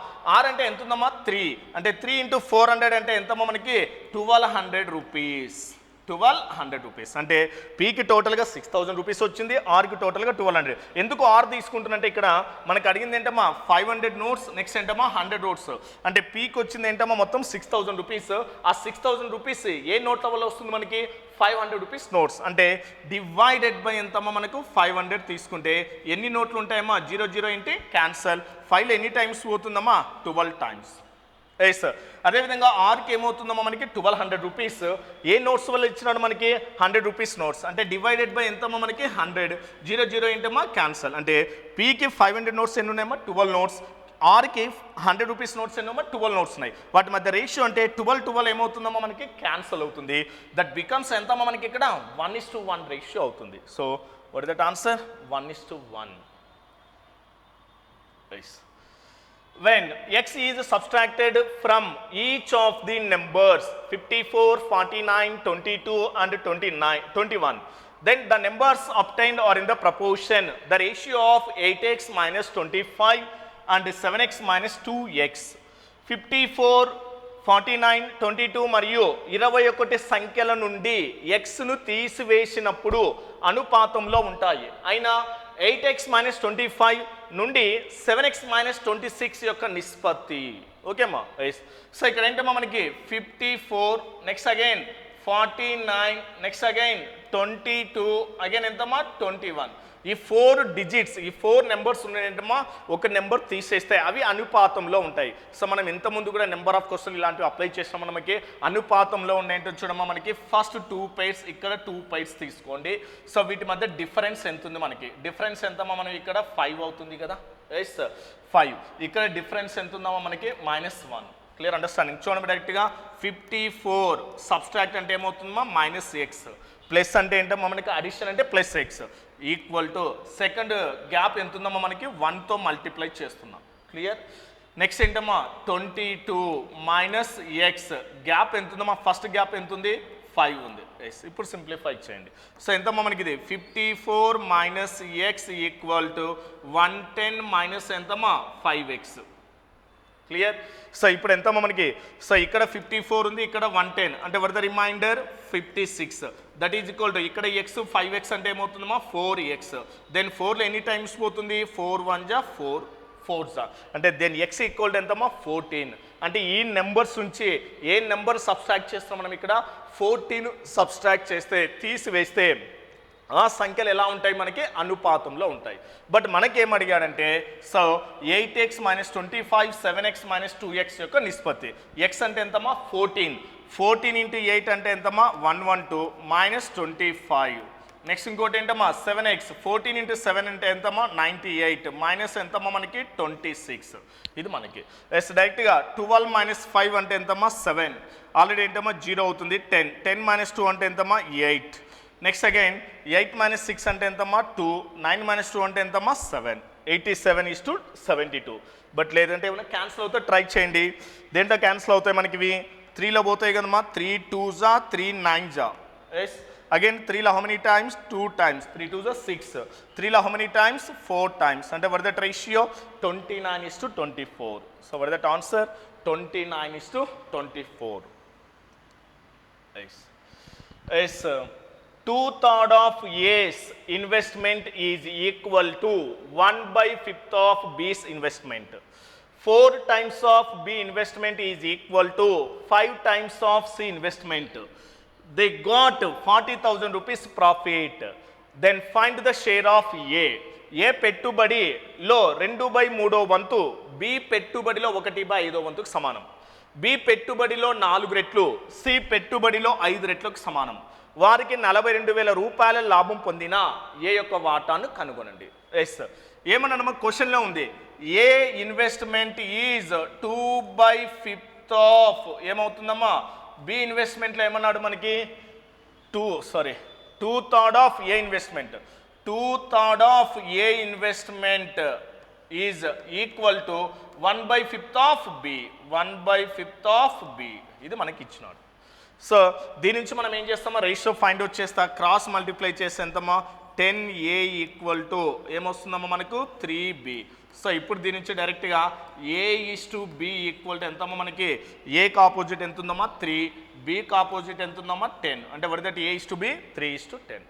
అంటే ఎంత ఉందమ్మా 3. అంటే 3 × 400 అంటే ఎంతమ్మా మనకి 1,200 రూపీస్. 1,200 రూపీస్ అంటే పీకి టోటల్గా 6,000 రూపీస్ వచ్చింది, ఆర్కి టోటల్గా 1,200. ఎందుకు ఆర్ తీసుకుంటున్నంటే ఇక్కడ మనకు అడిగింది ఏంటమ్మా 500 నోట్స్, నెక్స్ట్ ఏంటమ్మా 100 నోట్స్. అంటే పీకి వచ్చింది ఏంటమ్మా మొత్తం 6,000 రూపీస్. ఆ 6,000 రూపీస్ ఏ నోట్ల వల్ల వస్తుంది మనకి 500 రూపీస్ నోట్స్. అంటే డివైడెడ్ బై ఎంతమ్మా మనకు 500 తీసుకుంటే ఎన్ని నోట్లు ఉంటాయమ్మా 0 0 ఇంటే క్యాన్సల్. 5లో ఎన్ని టైమ్స్ పోతుందమ్మా 12 టైమ్స్. ఎస్ అదేవిధంగా ఆర్కి ఏమవుతుందమ్మా మనకి 1,200 రూపీస్. ఏ నోట్స్ వల్ల ఇచ్చినాడు మనకి 100 రూపీస్ నోట్స్. అంటే డివైడెడ్ బై ఎంతమ్మా మనకి 100. 0 0 ఏంటమ్మా క్యాన్సల్. అంటే పీకి 500 నోట్స్ ఎన్ని ఉన్నాయమ్మా 12 నోట్స్. ఆర్కి 100 రూపీస్ నోట్స్ ఎన్నమ్మా 12 నోట్స్ ఉన్నాయి. వాటి మధ్య రేషియో అంటే 12 ఏమవుతుందమ్మా మనకి క్యాన్సల్ అవుతుంది. దట్ బికమ్స్ ఎంతమ్మా మనకి ఇక్కడ 1:1 రేషియో అవుతుంది. So what is that answer 1:1. When x is subtracted from each of the numbers 54, 49, 22 and 21, then the numbers obtained are in the proportion the ratio of 8x minus 25 and 7x minus 2x. 54, 49, 22 మరియు 21 సంఖ్యల నుండి xను తీసివేసినప్పుడు అనుపాతంలో ఉంటాయి. అయినా 8x minus 25 నుండి 7x minus 26 యొక్క నిష్పత్తి. ఓకేమ్మా. So ఇక్కడ ఏంటమ్మా మనకి 54, next again 49, next again 22, again ఎంతమ్మా 21. ఈ 4 డిజిట్స్, ఈ 4 నెంబర్స్ ఉన్నాయంటమ్మా ఒక నెంబర్ తీసేస్తే అవి అనుపాతంలో ఉంటాయి. సో మనం ఇంతకుముందు కూడా నెంబర్ ఆఫ్ క్వశ్చన్ ఇలాంటివి అప్లై చేసినాం. మనకి అనుపాతంలో ఉన్నాయంటే చూడమ్మా మనకి ఫస్ట్ 2 పైర్స్, ఇక్కడ 2 పైర్స్ తీసుకోండి. సో వీటి మధ్య డిఫరెన్స్ ఎంత ఉంది మనకి? డిఫరెన్స్ ఎంతమ్మా మనం ఇక్కడ 5 అవుతుంది కదా. ఎస్ 5. ఇక్కడ డిఫరెన్స్ ఎంత ఉందమ్మా మనకి -1. Clear understanding? చూడండి డైరెక్ట్గా 54 సబ్స్ట్రాక్ట్ అంటే ఏమవుతుందమ్మా -x, ప్లస్ అంటే ఏంటమ్మా మనకి అడిషన్ అంటే +x equal to second gap ఎంత ఉందమ్మా మనకి 1తో మల్టిప్లై చేస్తున్నాం. క్లియర్? నెక్స్ట్ ఏంటమ్మా 22 -x గ్యాప్ ఎంత ఉందమ్మా? ఫస్ట్ గ్యాప్ ఎంత ఉంది 5 ఉంది. ఎస్ ఇప్పుడు సింప్లిఫై చేయండి. సో ఎంతమ్మా మనకి ఇది 54 - x ఈక్వల్ టు 110 - ఎంతమ్మా 5x. క్లియర్. సో ఇప్పుడు ఎంత మనకి, సో ఇక్కడ 54 ఉంది, ఇక్కడ 110 అంటే where the remainder 56. That is equal to ఇక్కడ ఎక్స్ 5x అంటే ఏమవుతుందమ్మా 4x. దెన్ 4లో ఎన్ని టైమ్స్ పోతుంది, 4 1 జా 4 4 జా అంటే దెన్ ఎక్స్ ఈక్వల్ టు ఎంతమ్మా 14. అంటే ఈ నెంబర్స్ నుంచి ఏ నెంబర్ సబ్స్ట్రాక్ట్ చేస్తాం మనం, ఇక్కడ 14 సబ్స్ట్రాక్ట్ చేస్తే తీసివేస్తే ఆ సంఖ్యలు ఎలా ఉంటాయి మనకి అనుపాతంలో ఉంటాయి. బట్ మనకేం అడిగాడంటే సో 8x - 25 7x - 2x యొక్క నిష్పత్తి. x అంటే ఎంతమ్మా 14 × 8 అంటే ఎంతమ్మా 112 - 25. నెక్స్ట్ ఇంకోటి ఏంటమ్మా 7x 14 × 7 అంటే ఎంతమ్మా 98 మైనస్ ఎంతమ్మా మనకి 26. ఇది మనకి ఎస్ డైరెక్ట్గా 12 - 5 అంటే ఎంతమ్మా 7 ఆల్రెడీ ఏంటమ్మా 0 అవుతుంది. 10 - 2 అంటే ఎంతమ్మా 8. నెక్స్ట్ అగైన్ 8 - 6 అంటే ఎంతమ్మా 2 9 - 2 అంటే ఎంతమ్మా 7 87:72. బట్ లేదంటే ఏమైనా క్యాన్సిల్ అవుతే ట్రై చేయండి. దేంట్లో క్యాన్సిల్ అవుతాయి మనకి ఇవి 3లో పోతాయి కదమ్మా 3 2 జా 3 9 జా ఎస్ అగైన్ 3లో హౌ మెనీ టైమ్స్ 2 టైమ్స్ 3 2 జా 6 3లో హౌ మెనీ టైమ్స్ 4 టైమ్స్ అంటే what that ratio 29:24. So were that answer 29:24. Yes 2/3 of A's investment is equal to 1/5 of B's investment. 4 times of B investment is equal to 5 times of C investment. They got 40,000 rupees profit. Then find the share of A. A పెట్టుబడిలో 2/3 వంతు B పెట్టుబడిలో 1/5 వంతుకు సమానం. B పెట్టుబడిలో 4 రెట్లు, C పెట్టుబడిలో 5 రెట్లకు సమానం. వారికి 42,000 రూపాయల లాభం పొందిన ఏ యొక్క వాటాను కనుగొనండి. ఎస్ ఏమన్నా క్వశ్చన్లో ఉంది ఏ ఇన్వెస్ట్మెంట్ ఈజ్ 2/5 ఆఫ్ ఏమవుతుందమ్మా బి ఇన్వెస్ట్మెంట్లో ఏమన్నాడు మనకి 2/3 of A investment 2/3 of A investment is equal to 1/5 of B 1/5 of B. ఇది మనకి ఇచ్చినాడు. సో దీని నుంచి మనం ఏం చేస్తామో రేషియో ఫైండ్ అవుట్ చేస్తా క్రాస్ మల్టిప్లై చేస్తే ఎంతమ్మా 10A ఈక్వల్ టు ఏమొస్తుందమ్మా మనకు 3B. సో ఇప్పుడు దీని నుంచి డైరెక్ట్గా A:B ఈక్వల్ టు ఎంతమ్మా మనకి ఏకి ఆపోజిట్ ఎంత ఉందమ్మా 3, Bకి ఆపోజిట్ ఎంత ఉందమ్మా 10 అంటే వర్ దట్ A:B 3:10.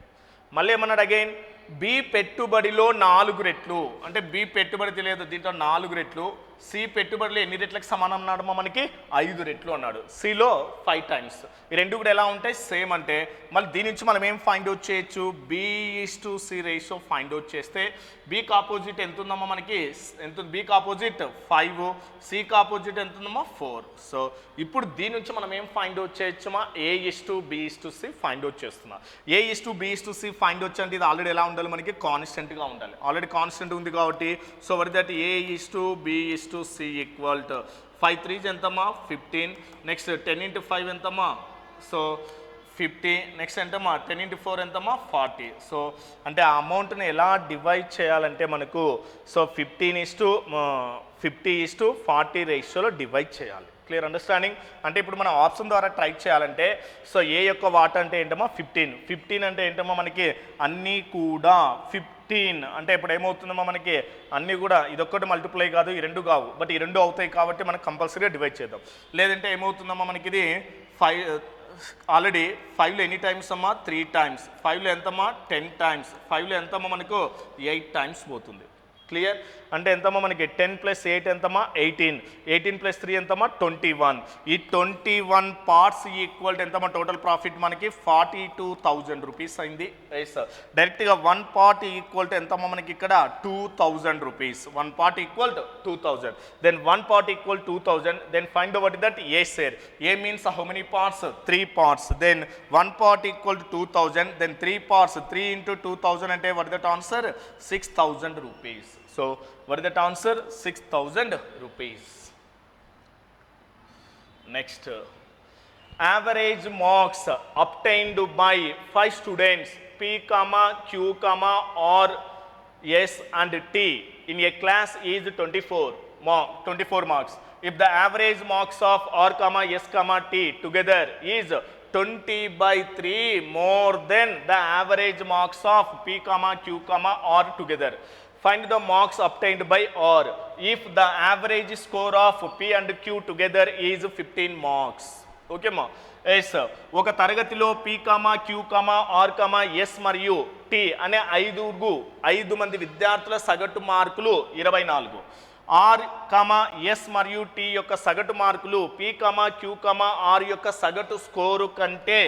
మళ్ళీ ఏమన్నాడు అగైన్ బి పెట్టుబడిలో 4 రెట్లు అంటే బి పెట్టుబడి తెలియదు దీంట్లో 4 రెట్లు, సి పెట్టుబడిలో ఎన్ని రెట్లకు సమానం అన్నాడు మనకి 5 రెట్లు అన్నాడు, సిలో 5 టైమ్స్. ఈ రెండు కూడా ఎలా ఉంటాయి సేమ్ అంటే మళ్ళీ దీని నుంచి మనం ఏం ఫైండ్ అవుట్ చేయొచ్చు B:C రేషియో ఫైండ్ అవుట్ చేస్తే బీకి ఆపోజిట్ ఎంత ఉందమ్మా మనకి ఎంత బీకి ఆపోజిట్ 5, సికి ఆపోజిట్ ఎంత ఉందమ్మా 4. సో ఇప్పుడు దీని నుంచి మనం ఏం ఫైండ్ అవుట్ చేయొచ్చమ్మా A:B:C ఫైండ్ అవుట్ చేస్తున్నా. A:B:C ఫైండ్ అవుట్ అంటే ఇది ఆల్రెడీ ఎలా ఉండాలి మనకి కాన్స్టెంట్గా ఉండాలి, ఆల్రెడీ కాన్స్టెంట్ ఉంది కాబట్టి so were that A:B:C equal to 5 3 ఎంతమ్మా 15, నెక్స్ట్ 10 × 5 ఎంతమ్మా సో 50, నెక్స్ట్ ఎంతమ్మా 10 × 4 ఎంతమ్మా 40. సో అంటే ఆ అమౌంట్ని ఎలా డివైడ్ చేయాలంటే మనకు సో 50:40 రేషియోలో డివైడ్ చేయాలి. క్లియర్ అండర్స్టాండింగ్ అంటే ఇప్పుడు మనం ఆప్షన్ ద్వారా ట్రై చేయాలంటే సో ఏ యొక్క వాటా అంటే ఏంటమ్మా 15 అంటే ఏంటమ్మా మనకి అన్నీ కూడా 15 అంటే ఇప్పుడు ఏమవుతుందమ్మా మనకి అన్నీ కూడా ఇదొక్కటి మల్టిప్లై కాదు ఈ రెండు కావు బట్ ఈ రెండు అవుతాయి కాబట్టి మనం కంపల్సరీగా డివైడ్ చేద్దాం. లేదంటే ఏమవుతుందమ్మా మనకి ఇది 5 ఆల్రెడీ 5లో ఎన్ని టైమ్స్ అమ్మా 3 టైమ్స్, 5లో ఎంతమ్మా 10 టైమ్స్, 5లో ఎంతమ్మా మనకు 8 టైమ్స్ పోతుంది. క్లియర్ అంటే ఎంతమ్మా మనకి 10 + 8 ఎంతమ్మా 18, 18 + 3 ఎంతమ్మా 21. ఈ 21 పార్ట్స్ ఈక్వల్ ఎంతమ్మా టోటల్ ప్రాఫిట్ మనకి 42,000 రూపీస్ అయింది. డైరెక్ట్గా 1 పార్ట్ ఈక్వల్ టు ఎంతమ్మా మనకి ఇక్కడ 2,000 rupees, 1 part equal to 2,000, then 1 part equal 2,000, then find out that A share. A means how many parts 3 parts, then 1 part equal to 2,000, then 3 parts 3 × 2,000 అంటే what that answer 6,000 rupees. So what is that answer 6,000 rupees. Next average marks obtained by 5 students P, Q, R, S and T in a class is 24 marks. If the average marks of R, S, T together is 20/3 more than the average marks of P, Q, R together, find the marks obtained by R if the average score of P and Q together is 15 marks. ఓకేమా? Yes, ఒక తరగతిలో P, Q, R, S మరియు T అనే 5 మంది విద్యార్థుల సగటు మార్కులు 24. R, S మరియు T యొక్క సగటు మార్కులు P, Q, R యొక్క సగటు స్కోరు కంటే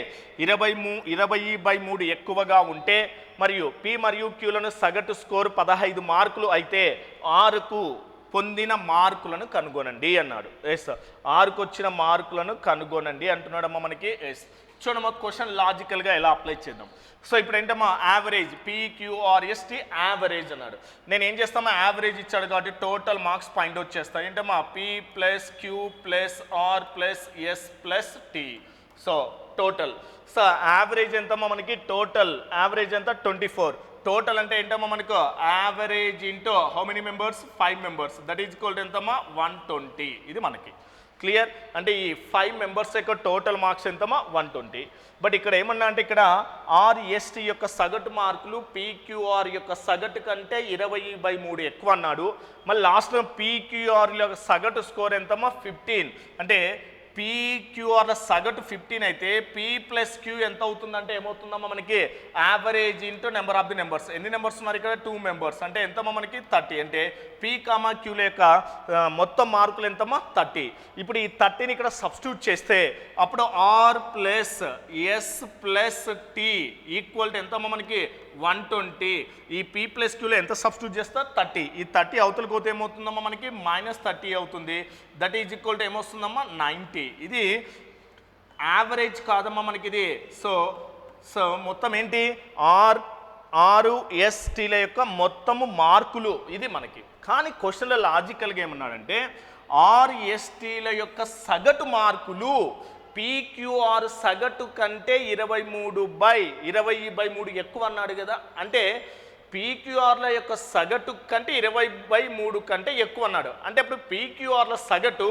20/3 ఎక్కువగా ఉంటే మరియు P మరియు Qలను సగటు స్కోరు 15 మార్కులు అయితే Rకు పొందిన మార్కులను కనుగొనండి అన్నాడు. ఎస్, Rకు వచ్చిన మార్కులను కనుగొనండి అంటున్నాడమ్మా మనకి. ఎస్, చూడమ్మా క్వశ్చన్ లాజికల్గా ఎలా అప్లై చేద్దాం. సో ఇప్పుడు ఏంటమ్మా యావరేజ్ PQRST యావరేజ్ అన్నాడు. నేను ఏం చేస్తామా, యావరేజ్ ఇచ్చాడు కాబట్టి టోటల్ మార్క్స్ పాయింట్ అవుట్ చేస్తా. ఏంటమ్మా P+Q+R+S+T. So total. So average ఎంతమ్మా మనకి, టోటల్ యావరేజ్ ఎంత 24. టోటల్ అంటే ఏంటమ్మా మనకు average into how many members 5 members, that is equal to ఎంతమ్మా 120. ఇది మనకి క్లియర్. అంటే ఈ 5 మెంబర్స్ యొక్క టోటల్ మార్క్స్ ఎంతమ్మా 120. బట్ ఇక్కడ ఏమన్నా అంటే ఇక్కడ RST యొక్క సగటు మార్కులు PQR యొక్క సగటు కంటే 20/3 ఎక్కువ అన్నాడు. మళ్ళీ లాస్ట్లో PQR యొక్క సగటు స్కోర్ ఎంతమ్మా 15. అంటే PQR సగటు 15 అయితే P+Q ఎంత అవుతుందంటే ఏమవుతుందమ్మా మనకి average into number of the numbers. ఎన్ని నెంబర్స్ ఉన్నారు ఇక్కడ 2 మెంబర్స్. అంటే ఎంతమ్మా మనకి 30. అంటే P, Qల యొక్క మొత్తం మార్కులు ఎంతమ్మా 30. ఇప్పుడు ఈ 30ని ఇక్కడ సబ్స్టిట్యూట్ చేస్తే అప్పుడు R+S+T ఈక్వల్ టు ఎంతమ్మా మనకి 120. ఈ P+Qలో ఎంత సబ్స్టిట్యూట్ చేస్తా 30. ఈ 30 అవతలకి పోతే ఏమవుతుందమ్మా మనకి -30 అవుతుంది. దట్ ఈజ్ ఈక్వల్ టు ఏమొస్తుందమ్మా 90. ఇది యావరేజ్ కాదమ్మా మనకి ఇది. సో మొత్తం ఏంటి RSTల యొక్క మొత్తము మార్కులు ఇది మనకి. కానీ క్వశ్చన్లో లాజికల్గా ఏమన్నాడంటే RSTల యొక్క సగటు మార్కులు PQR సగటు కంటే 20/3 ఎక్కువ అన్నాడు కదా. అంటే PQRల యొక్క సగటు కంటే 20/3 కంటే ఎక్కువ అన్నాడు. అంటే ఇప్పుడు PQRల సగటు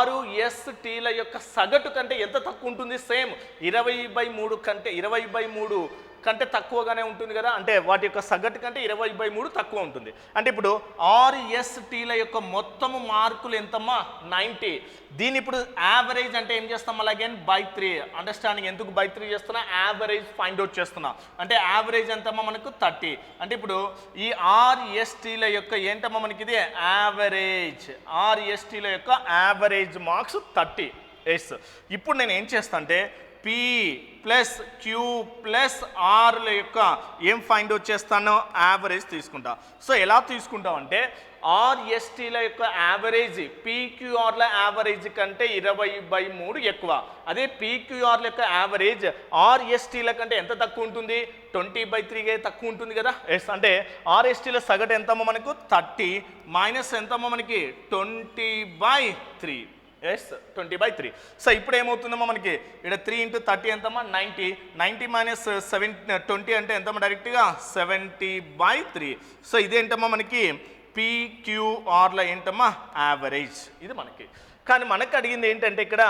RSTల యొక్క సగటు కంటే ఎంత తక్కువ ఉంటుంది, సేమ్ 20/3 కంటే తక్కువగానే ఉంటుంది కదా. అంటే వాటి యొక్క సగటు కంటే 20/3 తక్కువ ఉంటుంది. అంటే ఇప్పుడు RSTల యొక్క మొత్తము మార్కులు ఎంతమ్మా 90. దీని ఇప్పుడు యావరేజ్ అంటే ఏం చేస్తాం అలాగే /3. అండర్స్టాండింగ్ ఎందుకు /3 చేస్తున్నా, యావరేజ్ ఫైండ్ అవుట్ చేస్తున్నా. అంటే యావరేజ్ ఎంతమ్మా మనకు 30. అంటే ఇప్పుడు ఈ RSTల యొక్క ఏంటమ్మా మనకి ఇది యావరేజ్, RSTల యొక్క యావరేజ్ మార్క్స్ 30. ఎస్, ఇప్పుడు నేను ఏం చేస్తా అంటే P+Q+Rల యొక్క ఏం ఫైండ్ అవుట్ చేస్తానో యావరేజ్ తీసుకుంటా. సో ఎలా తీసుకుంటాం అంటే RSTల యొక్క యావరేజ్ PQRల యావరేజ్ కంటే 20/3 ఎక్కువ. అదే PQRల యొక్క యావరేజ్ RSTల కంటే ఎంత తక్కువ ఉంటుంది, 20/3 తక్కువ ఉంటుంది కదా. ఎస్, అంటే RSTల సగటు ఎంతమ్మా మనకు 30 మైనస్ ఎంతమ్మా మనకి 20/3. ఎస్, 20/3. సో ఇప్పుడు ఏమవుతుందమ్మా మనకి ఇక్కడ 3 × 30 ఎంతమ్మా 90. 90 మైనస్ 20 అంటే ఎంతమ్మా డైరెక్ట్గా 70/3. సో ఇదేంటమ్మా మనకి PQRల ఏంటమ్మా యావరేజ్ ఇది మనకి. కానీ మనకు అడిగింది ఏంటంటే ఇక్కడ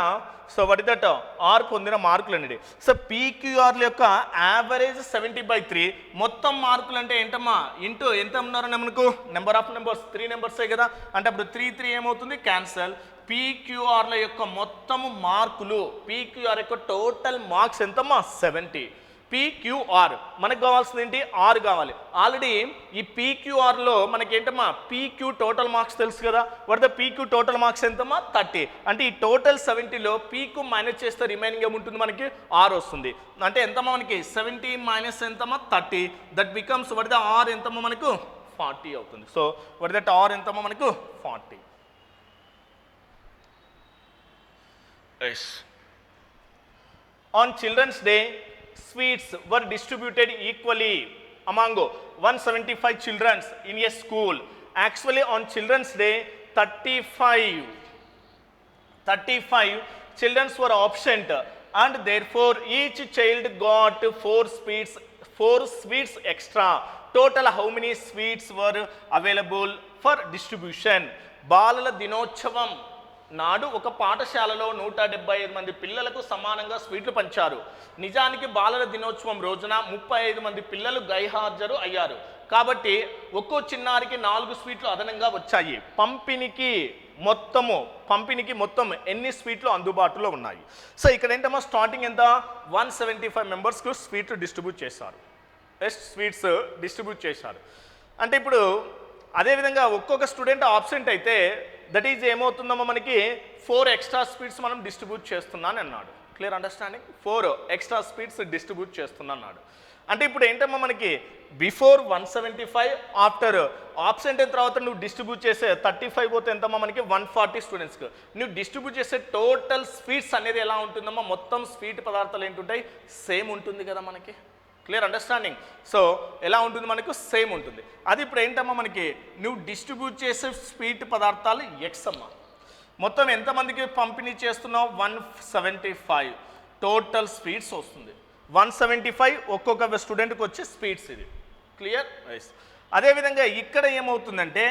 so what is that R పొందిన మార్కులు అనేది. సో PQRల యొక్క యావరేజ్ 70/3, మొత్తం మార్కులు అంటే ఏంటమ్మా ఇంటూ ఎంత ఉన్నారని మనకు నెంబర్ ఆఫ్ నెంబర్స్ 3 నెంబర్సే కదా. అంటే అప్పుడు 3 ఏమవుతుంది క్యాన్సల్. PQRల యొక్క మొత్తము మార్కులు, PQR యొక్క టోటల్ మార్క్స్ ఎంతమ్మా 70. PQR మనకు కావాల్సింది ఏంటి, R కావాలి. ఆల్రెడీ ఈ PQRలో మనకి ఏంటమ్మా PQ టోటల్ మార్క్స్ తెలుసు కదా. What the PQ total marks ఎంతమ్మా 30. అంటే ఈ టోటల్ 70లో PQ మైనస్ చేస్తే రిమైనింగ్ ఏముంటుంది మనకి R వస్తుంది. అంటే ఎంతమ్మా మనకి 70 మైనస్ ఎంతమ్మా 30, that becomes what the R ఎంతమ్మా మనకు 40 అవుతుంది. సో వాట్ దట్ R ఎంతమ్మా మనకు 40. Yes. On Children's Day, sweets were distributed equally among 175 children in a school. Actually, on Children's Day, 35 children were absent, and therefore each child got 4 sweets extra. Total, how many sweets were available for distribution? బాలల దినోత్సవం నాడు ఒక పాఠశాలలో 175 మంది పిల్లలకు సమానంగా స్వీట్లు పంచారు. నిజానికి బాలల దినోత్సవం రోజున 35 మంది పిల్లలు గైహాజరు అయ్యారు. కాబట్టి ఒక్కో చిన్నారికి 4 స్వీట్లు అదనంగా వచ్చాయి. పంపిణీకి మొత్తం ఎన్ని స్వీట్లు అందుబాటులో ఉన్నాయి? సో ఇక్కడ ఏంటమ్మా స్టార్టింగ్ ఎంత 175 మెంబర్స్కు స్వీట్లు డిస్ట్రిబ్యూట్ చేశారు. స్వీట్స్ డిస్ట్రిబ్యూట్ చేశారు అంటే ఇప్పుడు అదేవిధంగా ఒక్కొక్క స్టూడెంట్ ఆబ్సెంట్ అయితే దట్ ఈజ్ ఏమవుతుందమ్మా మనకి 4 ఎక్స్ట్రా స్వీట్స్ మనం డిస్ట్రిబ్యూట్ చేస్తున్నాను అన్నాడు. Clear understanding? 4 extra sweets distribute చేస్తున్నా అన్నాడు. అంటే ఇప్పుడు ఏంటమ్మా మనకి బిఫోర్ 175 ఆఫ్టర్ ఆబ్సెంట్ అయిన తర్వాత నువ్వు డిస్ట్రిబ్యూట్ చేసే 35 పోతే ఎంతమ్మా మనకి 140 స్టూడెంట్స్కి నువ్వు డిస్ట్రిబ్యూట్ చేసే టోటల్ స్వీట్స్ అనేది ఎలా ఉంటుందమ్మా? మొత్తం స్వీట్ పదార్థాలు ఏంటుంటాయి? సేమ్ ఉంటుంది కదా మనకి. Clear understanding? సో ఎలా ఉంటుంది మనకు? సేమ్ ఉంటుంది. అది ఇప్పుడు ఏంటమ్మా మనకి నువ్వు డిస్ట్రిబ్యూట్ చేసే స్వీట్ పదార్థాలు ఎక్స్ అమ్మా. మొత్తం ఎంతమందికి పంపిణీ చేస్తున్నావు? 175 టోటల్ స్వీట్స్ వస్తుంది. 175 ఒక్కొక్క స్టూడెంట్కి వచ్చే స్వీట్స్ ఇది. క్లియర్? ఎస్. అదేవిధంగా ఇక్కడ ఏమవుతుందంటే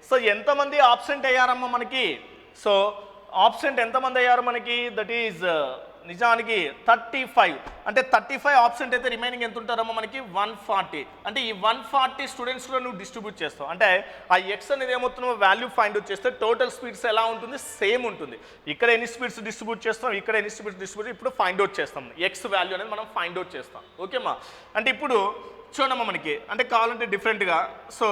సో ఎంతమంది ఆబ్సెంట్ అయ్యారమ్మా మనకి? సో ఆబ్సెంట్ ఎంతమంది అయ్యారు మనకి? దట్ ఈజ్ నిజానికి 35. అంటే 35 ఆబ్సెంట్ అయితే రిమైనింగ్ ఎంత ఉంటారమ్మా మనకి? 140. అంటే ఈ 140 స్టూడెంట్స్లో నువ్వు డిస్ట్రిబ్యూట్ చేస్తావు. అంటే ఆ ఎక్స్ అనేది ఏమవుతున్నావు? వాల్యూ ఫైండ్ అవుట్ చేస్తే టోటల్ స్పీడ్స్ ఎలా ఉంటుంది? సేమ్ ఉంటుంది. ఇక్కడ ఎన్ని స్పీడ్స్ డిస్ట్రిబ్యూట్ చేస్తాం, ఇక్కడ ఎన్ని స్పీడ్స్ డిస్ట్రిబ్యూట్ ఇప్పుడు ఫైండ్ అవుట్ చేస్తాం. ఎక్స్ వాల్యూ అనేది మనం ఫైండ్ అవుట్ చేస్తాం. ఓకేమ్మా? అంటే ఇప్పుడు చూడమ్మా మనకి అంటే కావాలంటే డిఫరెంట్గా సో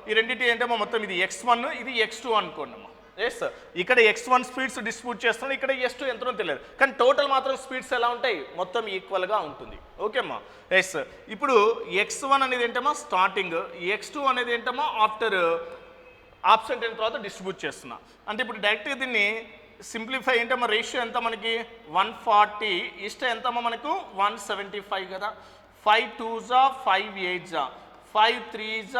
ఈ రెండింటి ఏంటమ్మా మొత్తం ఇది X1 ఇది X2 అనుకోండి అమ్మా. ఎస్ ఇక్కడ X1 స్పీడ్స్ డిస్ట్రిబ్యూట్ చేస్తున్నాం, ఇక్కడ X2 ఎంతనో తెలియదు కానీ టోటల్ మాత్రం స్పీడ్స్ ఎలా ఉంటాయి? మొత్తం ఈక్వల్గా ఉంటుంది. ఓకేమ్మా? ఎస్. ఇప్పుడు X1 అనేది ఏంటమ్మా స్టార్టింగ్, X2 అనేది ఏంటమ్మా ఆఫ్టర్ ఆబ్సెంట్ అయిన తర్వాత డిస్ట్రిబ్యూట్ చేస్తున్నా. అంటే ఇప్పుడు డైరెక్ట్గా దీన్ని సింప్లిఫై ఏంటమ్మా రేషియో ఎంత మనకి? 140 ఇష్ట ఎంతమ్మా మనకు? 175 కదా. 5 2s 5 8s 5 3s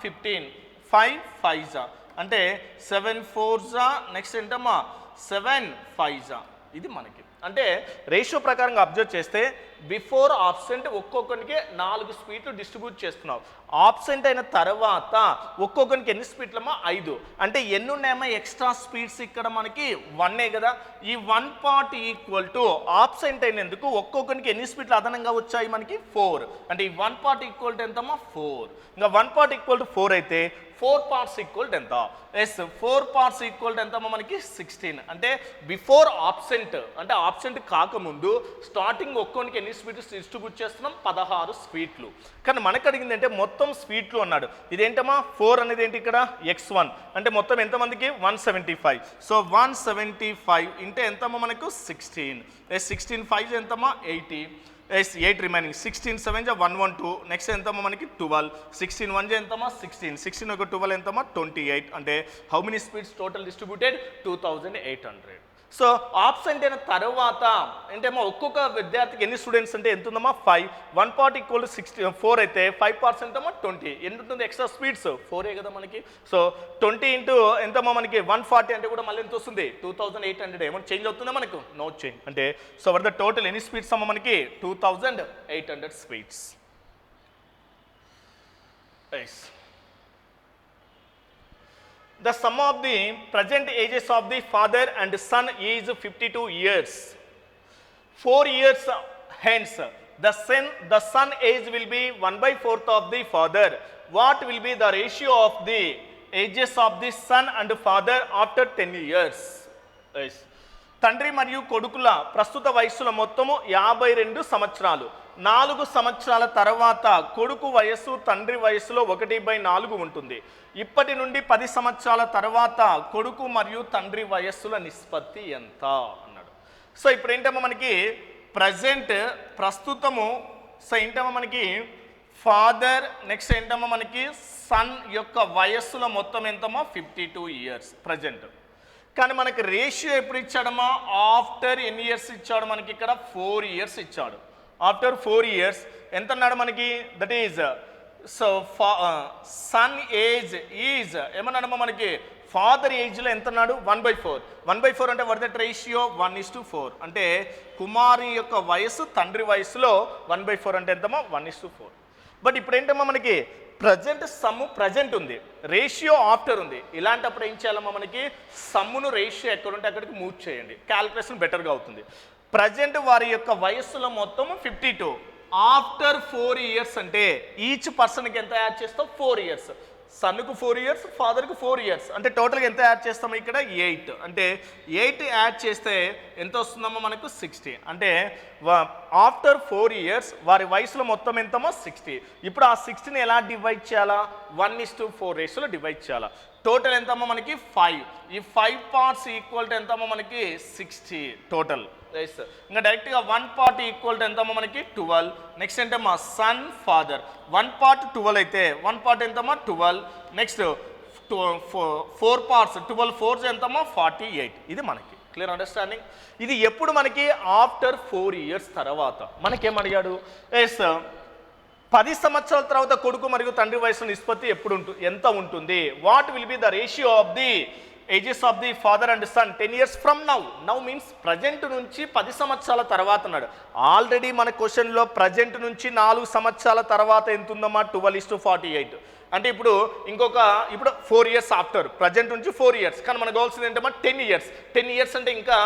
15 5 5s అంటే 7 4s నెక్స్ట్ ఏంటమ్మా 7 5s ఇది మనకి. అంటే రేషియో ప్రకారంగా అబ్జర్వ్ చేస్తే బిఫోర్ ఆబ్సెంట్ ఒక్కొక్కరికి 4 స్వీట్లు డిస్ట్రిబ్యూట్ చేస్తున్నావు. ఆబ్సెంట్ అయిన తర్వాత ఒక్కొక్కరికి ఎన్ని స్వీట్లమ్మా? 5. అంటే ఎన్ని ఉన్నాయమ్మా ఎక్స్ట్రా స్వీట్స్? ఇక్కడ మనకి 1 కదా. ఈ 1 పార్ట్ ఈక్వల్ టు ఆబ్సెంట్ అయినందుకు ఒక్కొక్కరికి ఎన్ని స్వీట్లు అదనంగా వచ్చాయి మనకి? 4. అంటే ఈ 1 పార్ట్ ఈక్వల్ టు ఎంతమ్మా? 4. ఇంకా 1 పార్ట్ ఈక్వల్ టు 4 అయితే 4 పార్ట్స్ ఈక్వల్ టు ఎంత? ఎస్ 4 పార్ట్స్ ఈక్వల్ టు ఎంతమ్మా మనకి? 16. అంటే బిఫోర్ ఆబ్సెంట్ అంటే ఆబ్సెంట్ కాకముందు స్టార్టింగ్ ఒక్కొక్కరికి ఎన్ని స్వీట్స్ డిస్ట్రిబ్యూట్ చేస్తున్నాం? 16 స్వీట్లు. కానీ మనకు అడిగింది అంటే మొత్తం స్వీట్లు అన్నాడు. ఇదేంటమ్మా 4 అనేది ఏంటి ఇక్కడ? X1 అంటే మొత్తం ఎంతమందికి? 175. సో 175 ఇంటే ఎంతమ్మా మనకు? 16. 16 5 ఎంతమ్మా? 80. 8 రిమైనింగ్ 16 7 112 నెక్స్ట్ ఎంతమ్మా మనకి? 12. 16 1 ఎంతమ్మా? 16. 16 ఒక 12 ఎంతమ్మా? 28. అంటే how many speeds total distributed? 2800. So absent అయిన తర్వాత ఏంటమ్మా ఒక్కొక్క విద్యార్థికి ఎన్ని స్టూడెంట్స్ అంటే ఎంత ఉందమ్మా? 5. 1 పార్ట్ ఈక్వల్ టు 4 అయితే 5 ఎంతమ్మా? 20. ఎంత ఉంటుంది ఎక్స్ట్రా స్పీడ్స్? 4 కదా మనకి. సో 20 ఇంటూ ఎంతమ్మా మనకి? 140 అంటే కూడా మళ్ళీ ఎంత వస్తుంది? 2800. ఏమన్నా చేంజ్ అవుతుందా మనకు? No change. అంటే సో వర్ ద టోటల్ ఎన్ని స్పీడ్స్ అమ్మా మనకి? 2800 speeds. The sum of the present ages of the father and son is 52 years. 4 years hence, the son age will be 1/4 of the father. What will be the ratio of the ages of the son and father after 10 years? Yes. తండ్రి మరియు కొడుకుల ప్రస్తుత వయస్సుల మొత్తము 52 సంవత్సరాలు. 4 సంవత్సరాల తర్వాత కొడుకు వయస్సు తండ్రి వయస్సులో 1/4 ఉంటుంది. ఇప్పటి నుండి 10 సంవత్సరాల తర్వాత కొడుకు మరియు తండ్రి వయస్సుల నిష్పత్తి ఎంత అన్నాడు. సో ఇప్పుడు ఏంటమ్మా మనకి ప్రస్తుతము సో ఏంటమ్మా మనకి ఫాదర్ నెక్స్ట్ ఏంటమ్మా మనకి సన్ యొక్క వయస్సుల మొత్తం ఎంతమ్మా? 52 ఇయర్స్ ప్రజెంట్. కానీ మనకి రేషియో ఎప్పుడు ఇచ్చాడమ్మా? ఆఫ్టర్ ఎన్ని ఇయర్స్ ఇచ్చాడు మనకి? ఇక్కడ 4 ఇయర్స్ ఇచ్చాడు. ఆఫ్టర్ 4 ఇయర్స్ ఎంత అన్నాడు మనకి? That is so son age is ఏమన్నాడమ్మా మనకి? ఫాదర్ ఏజ్లో ఎంత అన్నాడు? 1/4. 1/4 అంటే వర్ దట్ రేషియో 1:4. అంటే కుమారి యొక్క వయస్సు తండ్రి వయసులో 1/4 అంటే ఎంతమ్మా? 1:4. బట్ ఇప్పుడు ఏంటమ్మా మనకి సమ్ము ప్రజెంట్ ఉంది, రేషియో ఆఫ్టర్ ఉంది. ఇలాంటప్పుడు ఏం చేయాలమ్మా మనకి? సమ్మును రేషియో ఎక్కడుంటే అక్కడికి మూవ్ చేయండి, క్యాలిక్యులేషన్ బెటర్గా అవుతుంది. ప్రజెంట్ వారి యొక్క వయస్సులో మొత్తం 52, ఆఫ్టర్ 4 ఇయర్స్ అంటే ఈచ్ పర్సన్కి ఎంత యాడ్ చేస్తాం 4 ఇయర్స్. సన్కు 4 ఇయర్స్, ఫాదర్కి 4 ఇయర్స్, అంటే టోటల్గా ఎంత యాడ్ చేస్తాము ఇక్కడ 8. అంటే 8 యాడ్ చేస్తే ఎంత వస్తుందమ్మా మనకు 60. అంటే ఆఫ్టర్ 4 ఇయర్స్ వారి వయసులో మొత్తం ఎంతమో 60. ఇప్పుడు ఆ 60ని ఎలా డివైడ్ చేయాలా? 1:4 రేషియోలో డివైడ్ చేయాలా. టోటల్ ఎంతమ్మా మనకి 5. ఈ 5 పార్ట్స్ ఈక్వల్ టు ఎంతమ్మా మనకి 60 టోటల్. ఇంకా డైరెక్ట్గా 1 పార్ట్ ఈక్వల్ టు ఎంతమ్మా మనకి 12. నెక్స్ట్ ఏంటమ్మా సన్ ఫాదర్ 1 పార్ట్ 12 అయితే 1 పార్ట్ ఎంతమ్మా 12. నెక్స్ట్ 4 పార్ట్స్ 12 4 ఎంతమ్మా 48. ఇది మనకి క్లియర్ అండర్స్టాండింగ్. ఇది ఎప్పుడు మనకి ఆఫ్టర్ 4 ఇయర్స్ తర్వాత. మనకేమడిగాడు? ఎస్ 10 సంవత్సరాల తర్వాత కొడుకు మరియు తండ్రి వయసు నిష్పత్తి ఎంత ఉంటుంది? What will be the ratio of the ages of the father and son 10 years from now. Now means present నుంచి 10 సంవత్సరాల తర్వాత అన్నాడు. ఆల్రెడీ మన క్వశ్చన్లో ప్రజెంట్ నుంచి 4 సంవత్సరాల తర్వాత ఎంత ఉందమ్మా 12:48. అంటే ఇప్పుడు 4 ఇయర్స్ ఆఫ్టర్ ప్రజెంట్ నుంచి 4 ఇయర్స్. కానీ మనకు కావాల్సింది ఏంటమ్మా 10 ఇయర్స్. 10 ఇయర్స్ అంటే ఇంకా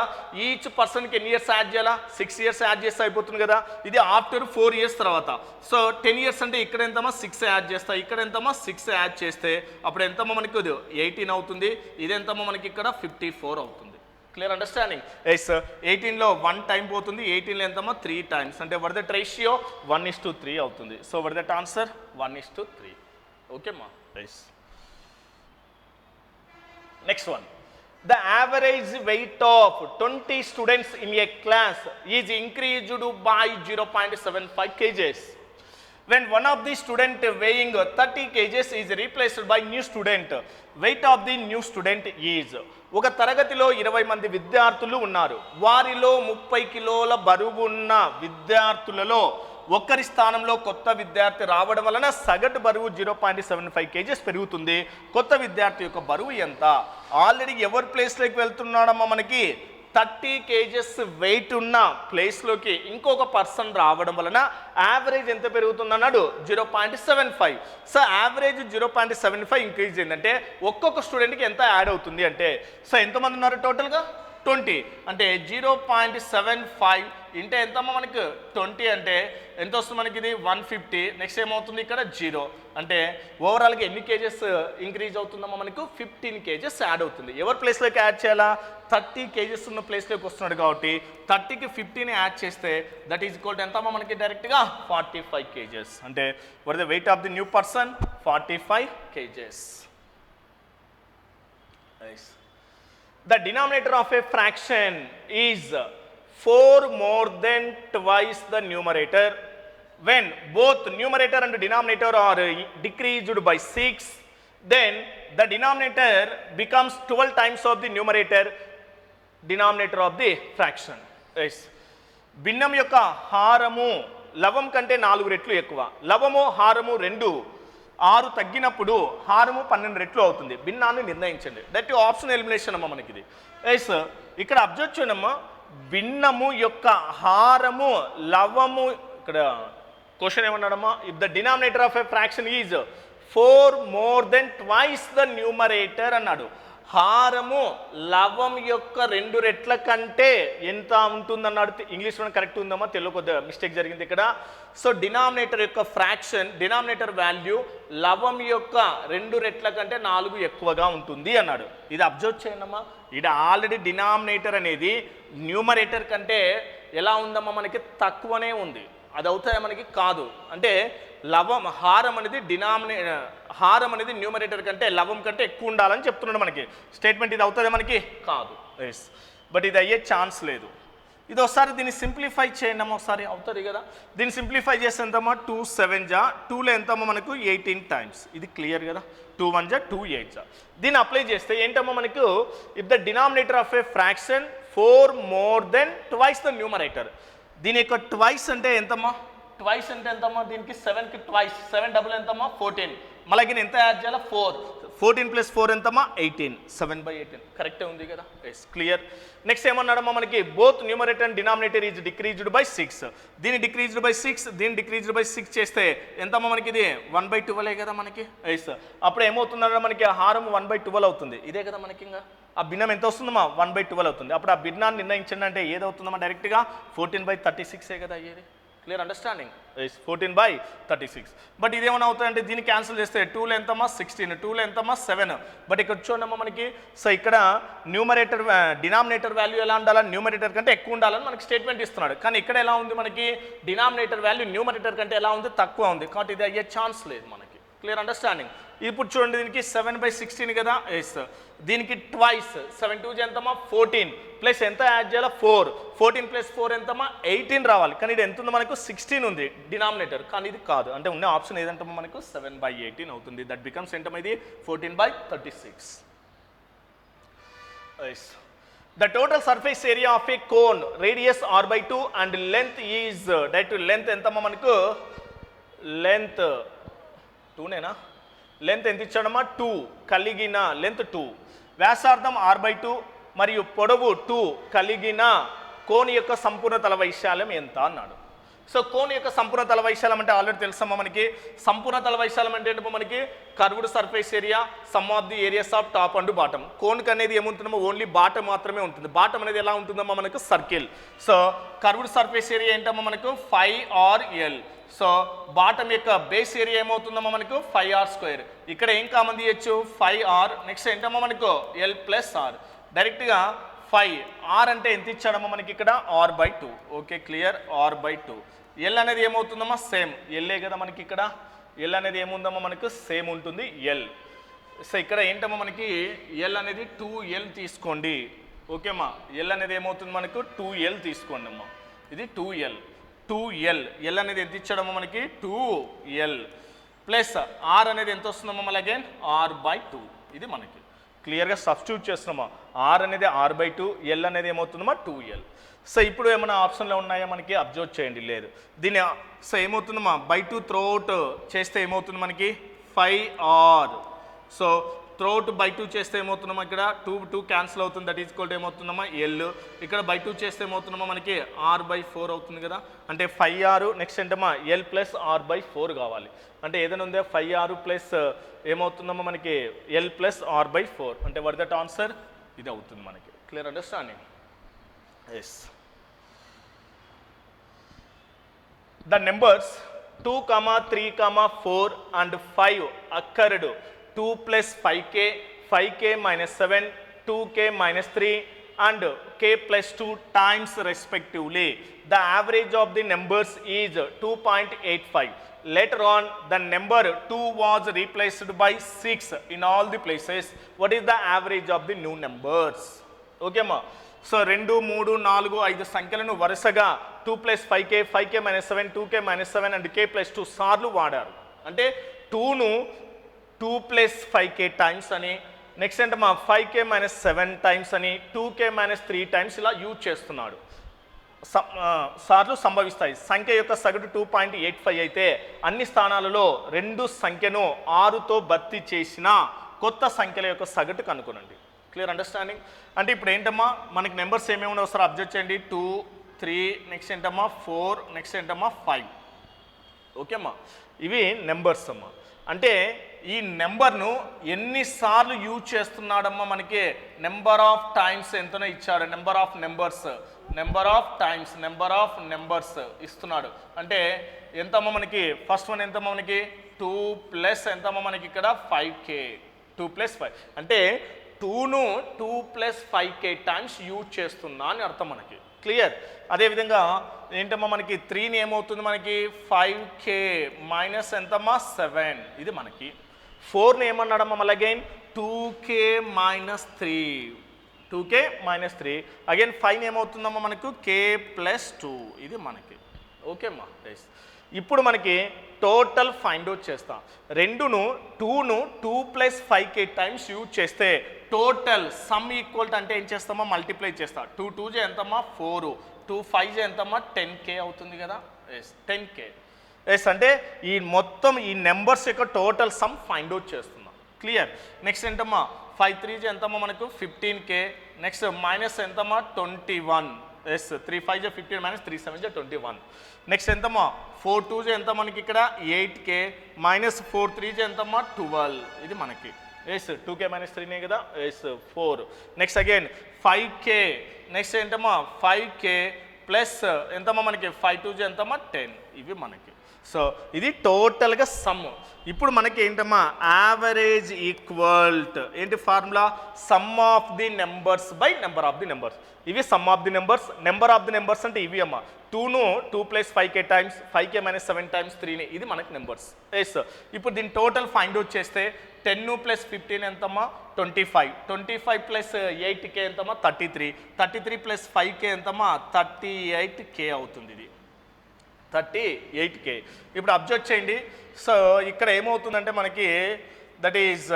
ఈచ్ పర్సన్కి ఎన్ని ఇయర్స్ యాడ్ చేయాలా? 6 ఇయర్స్ యాడ్ చేస్తే అయిపోతుంది కదా. ఇది ఆఫ్టర్ 4 ఇయర్స్ తర్వాత. సో 10 ఇయర్స్ అంటే ఇక్కడ ఎంతమ్మా 6 యాడ్ చేస్తా, ఇక్కడ ఎంతమ్మా 6 యాడ్ చేస్తే అప్పుడు ఎంతమ్మా మనకి 18 అవుతుంది. ఇది ఎంతమ్మా మనకి ఇక్కడ 54 అవుతుంది. Clear understanding? ఎస్ 18లో 1 టైం పోతుంది, 18లో ఎంతమ్మా 3 టైమ్స్. అంటే వర్ దట్ రేషియో 1:3 అవుతుంది. So were that answer 1:3. Okay ma, nice. Next one, the average weight of 20 students in a class is increased by 0.75 kgs when one of the student weighing 30 kgs is replaced by new student. Weight of the new student is. ఒక తరగతిలో 20 మంది విద్యార్థులు ఉన్నారు. వారిలో 30 కిలోల బరువు ఉన్న విద్యార్థులలో ఒక్కరి స్థానంలో కొత్త విద్యార్థి రావడం వలన సగటు బరువు 0.75 కేజీస్ పెరుగుతుంది. కొత్త విద్యార్థి యొక్క బరువు ఎంత? ఆల్రెడీ ఎవరి ప్లేస్లోకి వెళ్తున్నాడమ్మా మనకి 30 కేజెస్ వెయిట్ ఉన్న ప్లేస్లోకి ఇంకొక పర్సన్ రావడం వలన యావరేజ్ ఎంత పెరుగుతుంది అన్నాడు 0.75. సో యావరేజ్ 0.75 ఇంక్రీజ్ అయిందంటే ఒక్కొక్క స్టూడెంట్కి ఎంత యాడ్ అవుతుంది అంటే సో ఎంతమంది ఉన్నారు టోటల్గా 20. అంటే 0.75 ఇంటే ఎంతమ్మా మనకు 20 అంటే ఎంత వస్తుంది మనకి ఇది 150. నెక్స్ట్ ఏమవుతుంది ఇక్కడ 0. అంటే ఓవరాల్గా ఎన్ని కేజెస్ ఇంక్రీజ్ అవుతుందమ్మా మనకు 15 కేజెస్ యాడ్ అవుతుంది. ఎవరి ప్లేస్లోకి యాడ్ చేయాలా? 30 కేజెస్ ఉన్న ప్లేస్లోకి వస్తున్నాడు కాబట్టి 30కి 15 యాడ్ చేస్తే దట్ ఈజ్ ఈక్వల్ టు ఎంతమ్మా మనకి డైరెక్ట్గా 45 కేజెస్. అంటే what the weight of the new person 45 kgs. The denominator of a fraction is 4 more than twice the numerator. When both numerator and denominator are decreased by 6, then the denominator becomes 12 times of the numerator, denominator of the fraction. Yes. భిన్నం యొక్క హారము లవం కంటే 4 రెట్లు ఎక్కువ. లవము హారము 2 6 తగ్గినప్పుడు హారము 12 రెట్లు అవుతుంది. భిన్నాన్ని నిర్ణయించండి. దట్ ఆప్షన్ ఎలిమినేషన్ అమ్మా మనకి ఇది. ఎస్ ఇక్కడ అబ్జర్వ్ చేయనమ్మా భిన్నము యొక్క హారము లవము. ఇక్కడ క్వశ్చన్ ఏమన్నాడమ్మా? If the denominator of a fraction is 4 more than twice the numerator అన్నాడు. హారము లవం యొక్క 2 రెట్ల కంటే ఎంత ఉంటుందన్నాడు. ఇంగ్లీష్లో కరెక్ట్ ఉందమ్మా, తెలుగు కొద్దిగా మిస్టేక్ జరిగింది ఇక్కడ. సో డినామినేటర్ యొక్క ఫ్రాక్షన్ డినామినేటర్ వాల్యూ లవం యొక్క 2 రెట్ల కంటే 4 ఎక్కువగా ఉంటుంది అన్నాడు. ఇది అబ్జర్వ్ చేయండమ్మా. ఇది ఆల్రెడీ డినామినేటర్ అనేది న్యూమరేటర్ కంటే ఎలా ఉందమ్మా మనకి తక్కువనే ఉంది. అది అవుతాయా మనకి? కాదు. అంటే లవం హారం అనేది హారం అనేది న్యూమరేటర్ కంటే లవం కంటే ఎక్కువ ఉండాలని చెప్తున్నాడు మనకి స్టేట్మెంట్. ఇది అవుతుందా మనకి? కాదు. ఎస్ బట్ ఇది అయ్యే ఛాన్స్ లేదు. ఇది ఒకసారి దీన్ని సింప్లిఫై చేయండి అమ్మా. ఒకసారి అవుతుంది కదా. దీన్ని సింప్లిఫై చేస్తే ఎంతమ్మా 2 7 జా 2లో ఎంతమ్మా మనకు 18 టైమ్స్. ఇది క్లియర్ కదా. 2 1 జా 2 8 జా. దీన్ని అప్లై చేస్తే ఏంటమ్మా మనకు if the denominator of A fraction 4 more than twice the numerator. దీని యొక్క ట్వైస్ అంటే ఎంతమ్మా? ట్వైస్ అంటే ఎంతమ్మా? దీనికి 7కి ట్వైస్ 7 డబుల్ ఎంతమ్మా 14. మళ్ళీ ఎంత యాడ్ చేయాలా 4. 14 + 4 ఎంతమ్మా 18. 7/18 కరెక్టే ఉంది కదా. Yes clear. నెక్స్ట్ ఏమన్నాడమ్మా మనకి both numerator and denominator is decreased by 6. దీన్ని డిక్రీజ్డ్ బై 6 దీన్ని డిక్రీజ్డ్ బై 6 చేస్తే ఎంతమ్మా మనకి ఇది 1/12 కదా మనకి. ఎస్ అప్పుడు ఏమవుతుందన్నా మనకి హారం 1/12 అవుతుంది. ఇదే కదా మనకి. ఇంకా ఆ భిన్నం ఎంత వస్తుందమ్మా 1/12 అవుతుంది. అప్పుడు ఆ భిన్నాన్ని నిర్ణయించండి అంటే ఏదవుతుందమ్మా డైరెక్ట్గా 14/36 కదా అయ్యేది. Clear understanding. 14/36. బట్ ఇదేమన్నా అవుతుందంటే దీన్ని క్యాన్సిల్ చేస్తే 2లో ఎంతమ్మా 16, 2లో ఎంతమ్మా 7. బట్ ఇక్కడ చూడమ్మా మనకి సో ఇక్కడ న్యూమరేటర్ డినామినేటర్ వాల్యూ ఎలా ఉండాలని న్యూమరేటర్ కంటే ఎక్కువ ఉండాలని మనకి స్టేట్మెంట్ ఇస్తున్నాడు. కానీ ఇక్కడ ఎలా ఉంది మనకి డినామినేటర్ వాల్యూ న్యూమరేటర్ కంటే ఎలా ఉంది తక్కువ ఉంది. కాబట్టి ఇది అయ్యే ఛాన్స్ లేదు మనకి. Clear understanding. ఇప్పుడు చూడండి దీనికి 7/16 కదా. ఎస్ దీనికి ట్వైస్ 7 2 ఎంతమా 14 ప్లస్ ఎంత యాడ్ చేయాలా 4. 14 + 4 ఎంతమా 18 రావాలి. కానీ ఇది ఎంత ఉంది మనకు 16 ఉంది డినామినేటర్. కానీ ఇది కాదు. అంటే ఉన్న ఆప్షన్ ఏదంటమా మనకు 7/18 అవుతుంది. దట్ బికమ్స్ ఎంతమా ఇది 14/36. Yes the total surface area of a cone radius r/2 and length is length ఎంతమా మనకు length 2 నేనా లెంత్ ఎంత ఇచ్చాడమ్మా 2 కలిగిన లెంత్ 2 వ్యాసార్థం r/2 మరియు పొడవు 2 కలిగిన కోణి యొక్క సంపూర్ణ తల వైశాల్యం ఎంత అన్నాడు. సో కోణి యొక్క సంపూర్ణ తల వైశాల్యం అంటే ఆల్రెడీ తెలుసమ్మా మనకి. సంపూర్ణ తల వైశాల్యం అంటే ఏంటో మనకి curved surface area sum of the areas of top and bottom. కోన్కి అనేది ఏముంటుందమ్మా ఓన్లీ బాటమ్ మాత్రమే ఉంటుంది. బాటమ్ అనేది ఎలా ఉంటుందమ్మా మనకు circle. So curved surface area ఏంటమ్మా మనకు 5rl. సో బాటమ్ యొక్క బేస్ ఏరియా ఏమవుతుందమ్మా మనకు 5r². ఇక్కడ ఏం కామన్ తీయచ్చు 5r. నెక్స్ట్ ఏంటమ్మా మనకు l + r. డైరెక్ట్గా 5r అంటే ఎంత ఇచ్చాడమ్మా మనకి ఇక్కడ r/2. Okay clear r/2. l అనేది ఏమవుతుందమ్మా సేమ్ ఎల్ఏ కదా మనకి ఇక్కడ. l అనేది ఏముందమ్మా మనకు సేమ్ ఉంటుంది l. సో ఇక్కడ ఏంటమ్మా మనకి l అనేది 2l తీసుకోండి. ఓకేమ్మా l అనేది ఏమవుతుంది మనకు 2l తీసుకోండి అమ్మా. ఇది 2l l అనేది ఎంత ఇచ్చాడమ్మా మనకి 2l ప్లస్ r అనేది ఎంత వస్తుందమ్మా మళ్ళీ అగైన్ r/2. ఇది మనకి క్లియర్గా సబ్స్టిట్యూట్ చేస్తున్నామా. r అనేది r/2, l అనేది ఏమవుతుందమ్మా 2l. సో ఇప్పుడు ఏమైనా ఆప్షన్లో ఉన్నాయా మనకి అబ్జర్వ్ చేయండి. లేదు. దీన్ని సో ఏమవుతుందమ్మా /2 త్రోట్ చేస్తే ఏమవుతుంది మనకి 5r. సో త్రోట్ /2 చేస్తే ఏమవుతుందమ్మా ఇక్కడ 2 క్యాన్సిల్ అవుతుంది. దట్ ఈజ్ ఈక్వల్ ఏమవుతుందమ్మా l. ఇక్కడ /2 చేస్తే ఏమవుతుందమ్మా మనకి r/4 అవుతుంది కదా. అంటే 5r నెక్స్ట్ ఏంటమ్మా l + r/4 కావాలి. అంటే ఏదైనా ఉందా 5r ప్లస్ ఏమవుతుందమ్మా మనకి l + r/4. అంటే వాట్ దట్ ఆన్సర్ ఇది అవుతుంది మనకి. Clear understanding. Yes the numbers 2, 3, 4 and 5 occurred 2 + 5k, 5k - 7, 2k - 3 and k + 2 times respectively. The average of the numbers is 2.85. Later on, the number 2 was replaced by 6 in all the places. What is the average of the new numbers? Okay ma. So 2, 3, 4, 5 సంఖ్యలను వరుసగా 2 + 5k, 5k - 7, 2k - 7 and k + 2 సార్లు వాడారు. అంటే 2ను 2 + 5k times అని, next అంటే 5k - 7 times అని, 2k - 3 times ఇలా use చేస్తున్నాడు. సార్లు సంభవిస్తాయి. సంఖ్య యొక్క సగటు 2.85 అయితే అన్ని స్థానాలలో 2 సంఖ్యను 6తో భర్తీ చేసిన కొత్త సంఖ్యల యొక్క సగటు కనుగొనండి. Clear understanding. అంటే ఇప్పుడు ఏంటమ్మా మనకి నెంబర్స్ ఏమేమి ఉన్నాయో ఒకసారి అబ్జర్వ్ చేయండి. 2, 3 నెక్స్ట్ ఏంటమ్మా 4 నెక్స్ట్ ఏంటమ్మా 5. ఓకేమ్మా ఇవి నెంబర్స్ అమ్మా. అంటే ఈ నెంబర్ను ఎన్నిసార్లు యూజ్ చేస్తున్నాడమ్మా మనకి నెంబర్ ఆఫ్ టైమ్స్ ఎంతనో ఇచ్చాడు. నెంబర్ ఆఫ్ నెంబర్స్ ఇస్తున్నాడు. అంటే ఎంతమ్మా మనకి ఫస్ట్ వన్ ఎంతమ్మా మనకి 2 ప్లస్ ఎంతమ్మా మనకి ఇక్కడ 5k. 2 + 5 అంటే 2ను 2 + 5k టైమ్స్ యూజ్ చేస్తున్నా అని అర్థం మనకి. క్లియర్. అదేవిధంగా ఏంటమ్మా మనకి 3ని ఏమవుతుంది మనకి 5k మైనస్ ఎంతమ్మా 7. ఇది మనకి 4ని ఏమన్నాడమ్మా మళ్ళీ అగైన్ 2k - 3 అగైన్ 5ని ఏమవుతుందమ్మా మనకు k + 2. ఇది మనకి ఓకేమ్మా. ఇప్పుడు మనకి టోటల్ ఫైండ్ అవుట్ చేస్తాం. 2ను 2 + 5k టైమ్స్ యూజ్ చేస్తే టోటల్ సమ్ ఈక్వల్ అంటే ఏం చేస్తామో మల్టిప్లై చేస్తా. 2 2 ఎంతమ్మా 4, 2 5 ఎంతమ్మా 10k అవుతుంది కదా. 10k. అంటే ఈ మొత్తం ఈ నెంబర్స్ యొక్క టోటల్ సమ్ ఫైండ్ అవుట్ చేస్తున్నాం. క్లియర్. నెక్స్ట్ ఏంటమ్మా 5 3 ఎంతమ్మా మనకు 15k. నెక్స్ట్ మైనస్ ఎంతమ్మా 21. 3 5 15 - 3 7 21. నెక్స్ట్ ఎంతమ్మా 4 2 ఎంత మనకి ఇక్కడ 8k మైనస్ 4 3 ఎంతమ్మా 12. ఇది మనకి 2k - 3నే కదా 4. నెక్స్ట్ అగైన్ 5k నెక్స్ట్ ఏంటమ్మా 5k ప్లస్ ఎంతమ్మా మనకి 5 2 ఎంతమ్మా 10 ఇవి మనకి. సో ఇది టోటల్గా సమ్. ఇప్పుడు మనకి ఏంటమ్మా యావరేజ్ ఈక్వల్ట్ ఏంటి formula, sum of the numbers by number of the numbers. ఇవి sum of the numbers, number of the numbers అంటే ఇవి అమ్మా 2ను 2 + 5k టైమ్స్ 5k - 7 టైమ్స్ 3ని ఇది మనకి నెంబర్స్. ఎస్ ఇప్పుడు దీని టోటల్ ఫైండ్ అవుట్ చేస్తే 10 + 15 ఎంతమ్మా 25, 25 + 8k ఎంతమ్మా 33, 33 + 5k ఎంతమ్మా 38k అవుతుంది. ఇది 38k. ఇప్పుడు అబ్జర్వ్ చేయండి. సో ఇక్కడ ఏమవుతుందంటే మనకి దట్ ఈజ్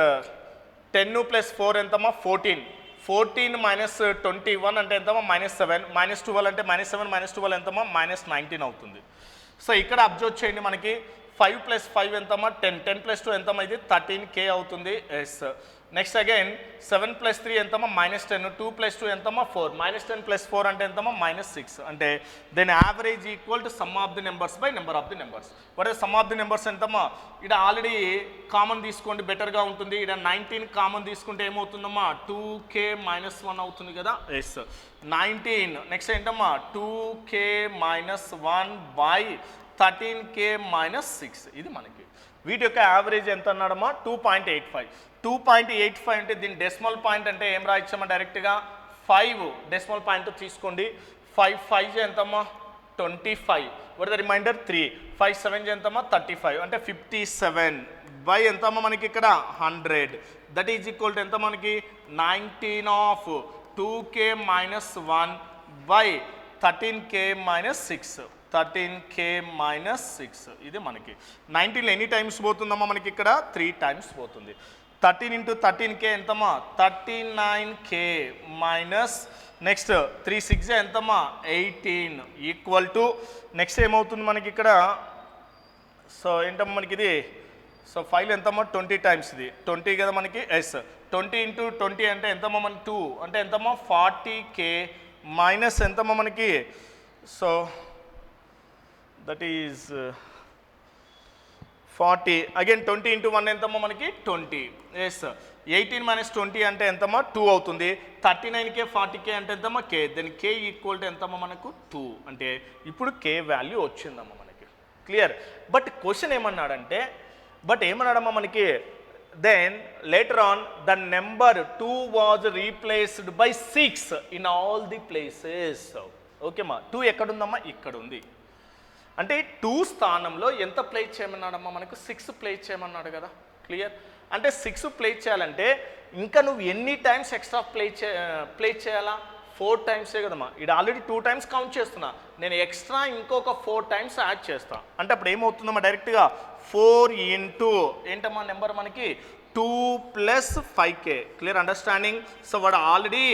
10 + 4 ఎంతమ్మా 14, 14 - 21 అంటే ఎంతమ్మా -7, -12 అంటే -7 - 12 ఎంతమ్మా -19 అవుతుంది. సో ఇక్కడ అబ్జర్వ్ చేయండి మనకి 5 + 5 ఎంతమ్మా 10, 10 + 2 ఎంతమ్మా ఇది 13k అవుతుంది. ఎస్ నెక్స్ట్ అగైన్ 7 + 3 ఎంతమ్మా -10, 2 + 2 ఎంతమ్మా 4, -10 + 4 అంటే ఎంతమ్మా -6. అంటే then average equal to sum of the numbers by number of the numbers. What is sum of the numbers ఎంతమ్మా, ఇక్కడ ఆల్రెడీ కామన్ తీసుకోండి బెటర్గా ఉంటుంది. ఇక్కడ 19 కామన్ తీసుకుంటే ఏమవుతుందమ్మా 2k - 1 అవుతుంది కదా. ఎస్ 19 నెక్స్ట్ ఏంటమ్మా 2k - 1 బై 13k - 6 ఇది మనకి. వీటి యొక్క యావరేజ్ ఎంత అన్నాడమ్మా 2.85. 2.85 అంటే దీని డెసిమల్ పాయింట్ అంటే ఏం రాయించామా డైరెక్ట్గా 5 డెసిమల్ పాయింట్ తీసుకోండి. 5 5 ఎంతమ్మా 25, వాట్ ద రిమైండర్ 3, 5 7 ఎంతమ్మా 35 అంటే 57 బై ఎంతమ్మా మనకి ఇక్కడ 100. దట్ ఈజ్ ఈక్వల్ టు ఎంత మనకి 19 of 2k - 1 by 13k - 6, 13k - 6 ఇది మనకి. 19 ఎన్ని టైమ్స్ పోతుందమ్మా మనకి ఇక్కడ 3 టైమ్స్ పోతుంది. 13 × 13k ఎంతమ్మా 39k మైనస్ నెక్స్ట్ 3 6 ఎంతమ్మా 18 ఈక్వల్ టు నెక్స్ట్ ఏమవుతుంది మనకి ఇక్కడ. సో ఏంటమ్మా మనకి ఇది సో 5 ఎంతమ్మా 20 టైమ్స్ ఇది 20 కదా మనకి. ఎస్ 20 × 20 అంటే ఎంతమ్మా మనకి 2 అంటే ఎంతమ్మా 40k మైనస్ ఎంతమ్మా మనకి. సో దట్ ఈజ్ 40 అగైన్ 20 × 1 ఎంతమ్మా మనకి 20. ఎస్ 18 - 20 అంటే ఎంతమ్మా 2 అవుతుంది. 39k 40k అంటే ఎంతమ్మా k. Then k equal to ఎంతమ్మా మనకు 2. అంటే ఇప్పుడు k వాల్యూ వచ్చిందమ్మా మనకి. క్లియర్. బట్ క్వశ్చన్ ఏమన్నాడంటే ఏమన్నాడమ్మా మనకి then later on the number 2 was replaced by 6 in all the places. ఓకేమ్మా 2 ఎక్కడుందమ్మా ఇక్కడ ఉంది. అంటే 2 స్థానంలో ఎంత ప్లేస్ చేయమన్నాడమ్మా మనకు 6 ప్లేస్ చేయమన్నాడు కదా. క్లియర్. అంటే 6 ప్లేస్ చేయాలంటే ఇంకా నువ్వు ఎన్ని టైమ్స్ ఎక్స్ట్రా ప్లేస్ చేయాలా 4 టైమ్సే కదమ్మా. ఇది ఆల్రెడీ 2 టైమ్స్ కౌంట్ చేస్తున్నా, నేను ఎక్స్ట్రా ఇంకొక 4 టైమ్స్ యాడ్ చేస్తా. అంటే అప్పుడు ఏమవుతుందమ్మా డైరెక్ట్గా 4 ఇంటూ ఏంటమ్మా నెంబర్ మనకి 2 + 5k. Clear understanding. సో వాడు ఆల్రెడీ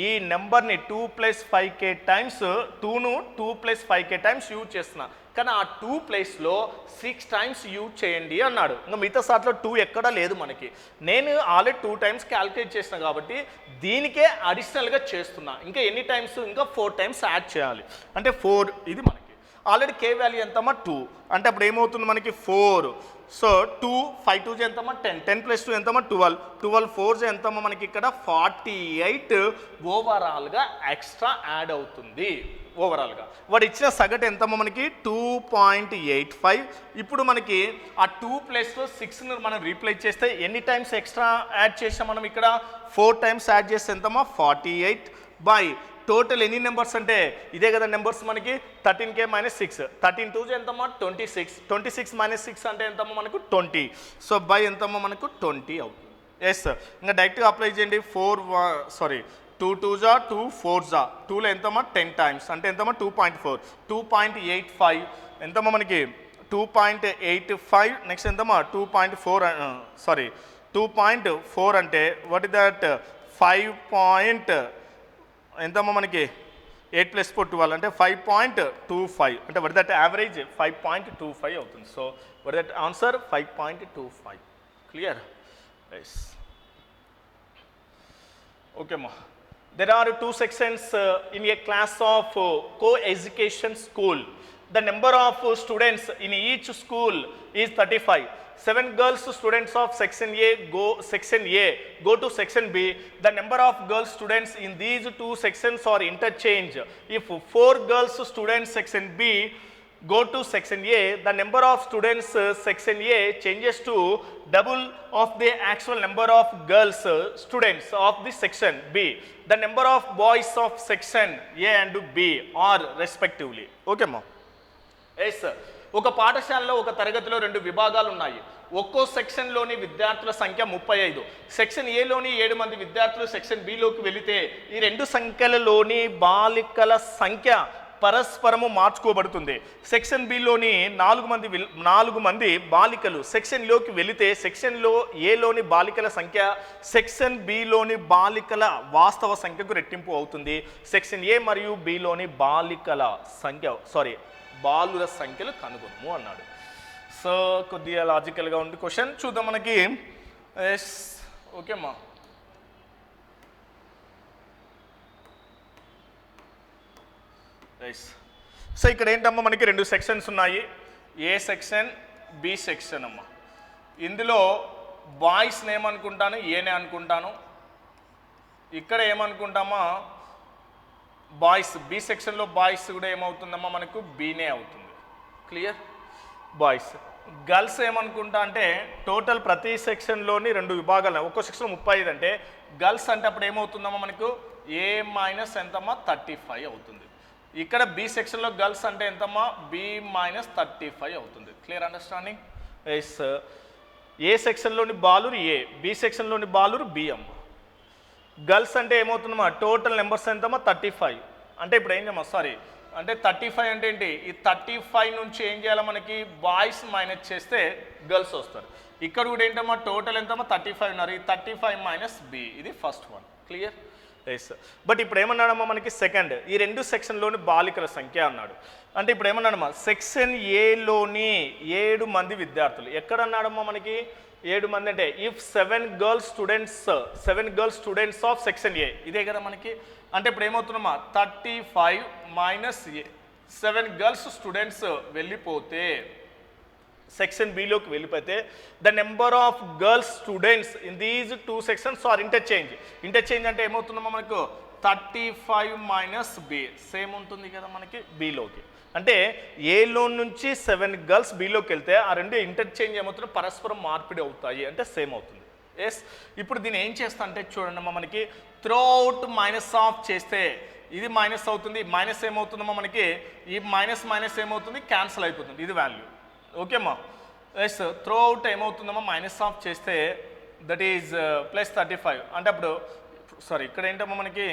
ఈ నెంబర్ని 2 + 5k times 2ను 2 + 5k times use చేస్తున్నా, కానీ ఆ 2 ప్లేస్లో 6 టైమ్స్ యూజ్ చేయండి అన్నాడు. ఇంకా మిగతా సార్ట్లో 2 ఎక్కడా లేదు మనకి. నేను ఆల్రెడీ 2 టైమ్స్ క్యాల్కులేట్ చేసిన కాబట్టి దీనికే అడిషనల్గా చేస్తున్నా. ఇంకా ఎన్ని టైమ్స్ ఇంకా 4 టైమ్స్ యాడ్ చేయాలి. అంటే 4 ఇది మనకి ఆల్రెడీ k వాల్యూ ఎంతమ్మా 2. అంటే అప్పుడు ఏమవుతుంది మనకి 4. సో 2 5 2 ఎంతమ్మా 10, 10 + 2 ఎంతమ్మా 12, 12 4 ఎంతమ్మా మనకి ఇక్కడ 48 ఓవరాల్గా ఎక్స్ట్రా యాడ్ అవుతుంది. ఓవరాల్గా వాడు ఇచ్చిన సగటు ఎంతమ్మా మనకి 2.85. ఇప్పుడు మనకి ఆ 2 ప్లేస్లో 6ను మనం రీప్లేస్ చేస్తే ఎన్ని టైమ్స్ ఎక్స్ట్రా యాడ్ చేసాం మనం ఇక్కడ 4 టైమ్స్ యాడ్ చేస్తే ఎంతమ్మా 48 బై టోటల్ ఎన్ని నెంబర్స్ అంటే ఇదే కదా నెంబర్స్ మనకి 13k - 6, 13 2 ఎంతమ్మా 26, 26 - 6 అంటే ఎంతమ్మా మనకు 20. సో బై ఎంతమ్మా మనకు 20 అవుతుంది. ఎస్ ఇంకా డైరెక్ట్గా అప్లై చేయండి. 2 2 జా 2 4 జా 2లో ఎంతమ్మా 10 టైమ్స్ అంటే ఎంతమ్మా 2.4, 2.85 ఎంతమ్మా మనకి 2.85 నెక్స్ట్ ఎంతమ్మా 2.4 అంటే వాట్ ఇస్ దట్ 5 ఎంతమ్మా మనకి 8 + 4 12 అంటే 5.25 అంటే వాట్ దట్ యావరేజ్ 5.25 అవుతుంది. So what that answer 5.25. Clear. Yes ఓకేమ్మా. There are 2 sections in a class of co-education school. The number of students in each school is 35. 7 girls students of section A go to section B. The number of girls students in these two sections are interchange. If 4 girls students section B go to section A, the number of students section A changes to double of the actual number of girls students of the section B. The number of boys of section A and B are respectively. Okay ma? Yes sir. ఒక పాఠశాలలో ఒక తరగతిలో 2 విభాగాలు ఉన్నాయి. ఒక్కో సెక్షన్లోని విద్యార్థుల సంఖ్య 35. Section ఏలోని 7 మంది విద్యార్థులు సెక్షన్ బిలోకి వెళితే ఈ 2 సంఖ్యలలోని బాలికల సంఖ్య పరస్పరము మార్చుకోబడుతుంది. సెక్షన్ బిలోని 4 మంది బాలికలు సెక్షన్లోకి వెళితే సెక్షన్లో ఏలోని బాలికల సంఖ్య సెక్షన్ బిలోని బాలికల వాస్తవ సంఖ్యకు రెట్టింపు అవుతుంది. సెక్షన్ ఏ మరియు బిలోని బాలుల సంఖ్యలు కనుగొనము అన్నాడు. సో కొద్దిగా లాజికల్గా ఉంది క్వశ్చన్. చూద్దాం మనకి. ఎస్ ఓకే మా. సో ఇక్కడ ఏంటమ్మా మనకి 2 సెక్షన్స్ ఉన్నాయి. ఏ సెక్షన్ బి సెక్షన్ అమ్మా. ఇందులో బాయ్స్ని ఏమనుకుంటాను, ఏనే అనుకుంటాను. ఇక్కడ ఏమనుకుంటామా బాయ్స్, బి సెక్షన్లో బాయ్స్ కూడా ఏమవుతుందమ్మా మనకు బీనే అవుతుంది. క్లియర్? బాయ్స్. గర్ల్స్ ఏమనుకుంటా అంటే టోటల్ ప్రతి సెక్షన్లోని 2 విభాగాలు, ఒక్కో సెక్షన్ 35 అంటే గర్ల్స్ అంటే అప్పుడు ఏమవుతుందమ్మా మనకు ఏ మైనస్ ఎంతమ్మా 35 అవుతుంది. ఇక్కడ బి సెక్షన్లో గర్ల్స్ అంటే ఎంతమ్మా బి మైనస్ 35 అవుతుంది. Clear understanding? ఎస్. ఏ సెక్షన్లోని బాలురు ఏ, బి సెక్షన్లోని బాలురు బి అమ్మ. గర్ల్స్ అంటే ఏమవుతుందమ్మా టోటల్ నెంబర్స్ ఎంతమ్మా 35 అంటే ఇప్పుడు ఏం చేయమ్మా అంటే 35 అంటే ఏంటి, ఈ 35 నుంచి ఏం చేయాలి మనకి బాయ్స్ మైనస్ చేస్తే గర్ల్స్ వస్తారు. ఇక్కడ కూడా ఏంటమ్మా టోటల్ ఎంతమ్మా 35 ఉన్నారు. ఈ 35 మైనస్ బి, ఇది first one. Clear? Yes. But ఇప్పుడు ఏమన్నాడమ్మా మనకి సెకండ్, ఈ 2 సెక్షన్లోని బాలికల సంఖ్య అన్నాడు. అంటే ఇప్పుడు ఏమన్నాడమ్మా సెక్షన్ ఏలోని 7 మంది విద్యార్థులు. ఎక్కడ అన్నాడమ్మా మనకి 7 మంది అంటే if 7 girls students of section A, ఇదే కదా మనకి. అంటే ఇప్పుడు ఏమవుతుందమ్మా 35 మైనస్ ఏ, 7 గర్ల్స్ స్టూడెంట్స్ వెళ్ళిపోతే సెక్షన్ బిలోకి వెళ్ళిపోతే the number of girls students in these 2 sections are interchange అంటే ఏమవుతుందమ్మా మనకు 35 మైనస్ బి సేమ్ ఉంటుంది కదా మనకి బిలోకి. అంటే ఏలో నుంచి 7 గర్ల్స్ బిలోకి వెళ్తే ఆ 2 ఇంటర్చేంజ్ ఏమవుతుంది పరస్పరం మార్పిడి అవుతాయి అంటే సేమ్ అవుతుంది. ఎస్. ఇప్పుడు దీన్ని ఏం చేస్తా అంటే చూడండి అమ్మా మనకి త్రూఅవుట్ మైనస్ ఆఫ్ చేస్తే ఇది మైనస్ అవుతుంది, మైనస్ ఏమవుతుందమ్మా మనకి ఈ మైనస్ ఏమవుతుంది క్యాన్సిల్ అయిపోతుంది, ఇది వాల్యూ. ఓకేమ్మా? ఎస్. త్రూఅవుట్ ఏమవుతుందమ్మా మైనస్ ఆఫ్ చేస్తే దట్ ఈజ్ ప్లస్ 35 అంటే అప్పుడు ఇక్కడ ఏంటమ్మా మనకి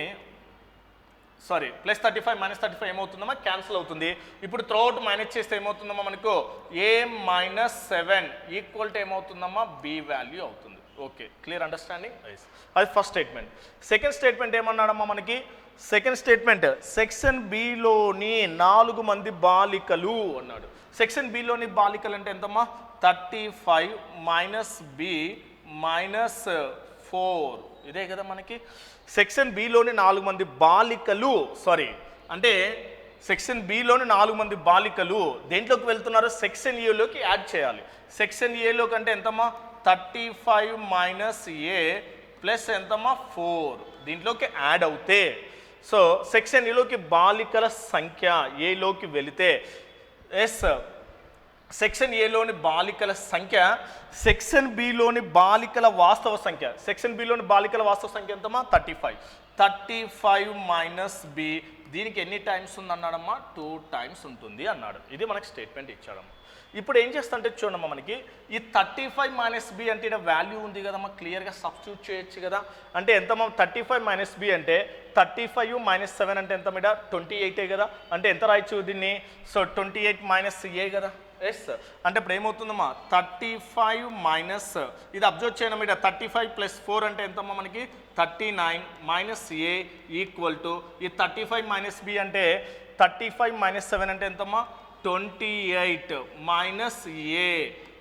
ప్లస్ 35 మైనస్ 35 ఏమవుతుందమ్మా క్యాన్సిల్ అవుతుంది. ఇప్పుడు త్రూఅవుట్ మైనస్ చేస్తే ఏమవుతుందమ్మా మనకు ఏ మైనస్ 7 ఈక్వల్ టు ఏమవుతుందమ్మా బి వాల్యూ అవుతుంది. ఓకే. Clear understanding? అది ఫస్ట్ స్టేట్మెంట్. సెకండ్ స్టేట్మెంట్ ఏమన్నాడమ్మా మనకి సెకండ్ స్టేట్మెంట్ సెక్షన్ బిలోని 4 మంది బాలికలు అన్నాడు. సెక్షన్ బిలోని బాలికలు అంటే ఎంతమ్మా 35 మైనస్ బి మైనస్ 4, ఇదే కదా మనకి. సెక్షన్ బిలోని 4 మంది బాలికలు అంటే సెక్షన్ బిలోని 4 మంది బాలికలు దేంట్లోకి వెళ్తున్నారు సెక్షన్ ఏలోకి యాడ్ చేయాలి. సెక్షన్ ఏలోకి అంటే ఎంతమ్మా 35 మైనస్ ఏ ప్లస్ ఎంతమ్మా 4 దీంట్లోకి యాడ్ అవుతే సో సెక్షన్ ఏలోకి బాలికల సంఖ్య ఏలోకి వెళితే ఎస్ సెక్షన్ ఏలోని బాలికల సంఖ్య సెక్షన్ బిలోని బాలికల వాస్తవ సంఖ్య, సెక్షన్ బిలోని బాలికల వాస్తవ సంఖ్య ఎంతమ్మా 35 మైనస్ బి దీనికి ఎన్ని టైమ్స్ ఉంది అన్నాడమ్మా 2 టైమ్స్ ఉంటుంది అన్నాడు. ఇది మనకి స్టేట్మెంట్ ఇచ్చాడమ్మా. ఇప్పుడు ఏం చేస్తుంటే చూడమ్మా మనకి ఈ 35 మైనస్ బి అంటే ఇక్కడ వాల్యూ ఉంది కదమ్మా క్లియర్గా సబ్స్టిట్యూట్ చేయొచ్చు కదా. అంటే ఎంతమ్మా 35 మైనస్ బి అంటే 35 మైనస్ 7 అంటే ఎంత మీద 28 కదా. అంటే ఎంత రాయొచ్చు దీన్ని 28 మైనస్ ఏ కదా. ఎస్. అంటే ఇప్పుడు ఏమవుతుందమ్మా 35 మైనస్ ఇది అబ్జర్వ్ చేయడం మీద 35 ప్లస్ 4 అంటే ఎంతమ్మా మనకి 39 మైనస్ ఏ ఈక్వల్ టు ఈ 35 మైనస్ బి అంటే 35 మైనస్ 7 అంటే ఎంతమ్మా 28 మైనస్ ఏ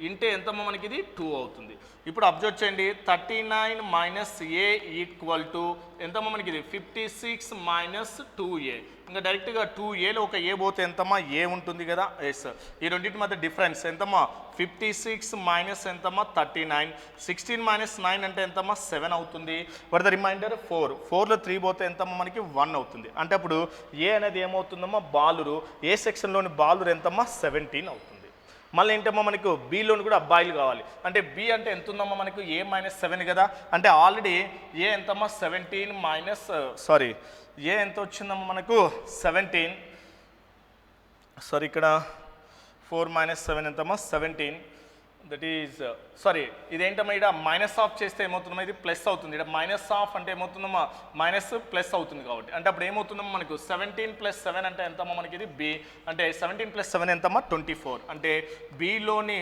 ఇంటే ఎంతమ్మా మనకి ఇది 2 అవుతుంది. ఇప్పుడు అబ్జర్వ్ చేయండి 39 మైనస్ ఏ ఈక్వల్ టు ఎంతమ్మా మనకి ఇది 56 మైనస్ 2a. ఇంకా డైరెక్ట్గా 2aలో ఒక ఏ పోతే ఎంతమ్మా ఏ ఉంటుంది కదా. ఎస్, ఈ రెండింటి మధ్య డిఫరెన్స్ ఎంతమ్మా 56 మైనస్ ఎంతమ్మా 39. 16 మైనస్ 9 అంటే ఎంతమ్మా 7 అవుతుంది. For the remainder 4. 4లో 3 పోతే ఎంతమ్మా మనకి 1 అవుతుంది. అంటే అప్పుడు ఏ అనేది ఏమవుతుందమ్మా బాలురు, ఏ సెక్షన్లోని బాలురు ఎంతమ్మా 17 అవుతుంది. మళ్ళీ ఏంటమ్మా మనకు బీలోని కూడా అబ్బాయిలు కావాలి. అంటే బి అంటే ఎంత ఉందమ్మా మనకు ఏ -7 కదా. అంటే ఆల్రెడీ ఏ ఎంతమ్మా 17 మైనస్ ఏ ఎంత వచ్చిందమ్మా మనకు 17. ఇక్కడ 4 మైనస్ 7 ఎంతమ్మా 17. దట్ ఈజ్ ఇదేంటమ్మా ఇక్కడ మైనస్ ఆఫ్ చేస్తే ఏమవుతుందమ్మా ఇది ప్లస్ అవుతుంది. ఇక్కడ మైనస్ ఆఫ్ అంటే ఏమవుతుందమ్మా మైనస్ ప్లస్ అవుతుంది కాబట్టి. అంటే అప్పుడు ఏమవుతుందమ్మా మనకు 17 + 7 అంటే ఎంతమ్మా మనకి ఇది బి. అంటే 17 + 7 ఎంతమ్మా 24. అంటే బిలోని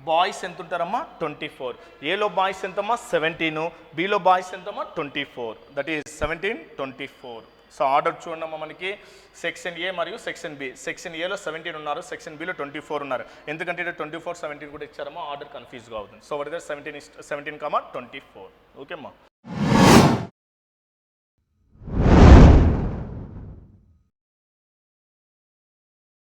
బాయ్స్ ఎంత ఉంటారమ్మా 24. ఏలో బాయ్స్ ఎంతమ్మా 17, బిలో బాయ్స్ ఎంతమ్మా 24. That is 17, 24. సో ఆర్డర్ చూడమ్మా మనకి సెక్షన్ ఏ మరియు సెక్షన్ బి. సెక్షన్ ఏలో 17 ఉన్నారు, సెక్షన్ బిలో 24 ఉన్నారు. ఎందుకంటే ఇక్కడ 24, 17 కూడా ఇచ్చారమ్మా, ఆర్డర్ కన్ఫ్యూజ్గా అవుతుంది. So what is 17, 24. ఓకేమ్మా.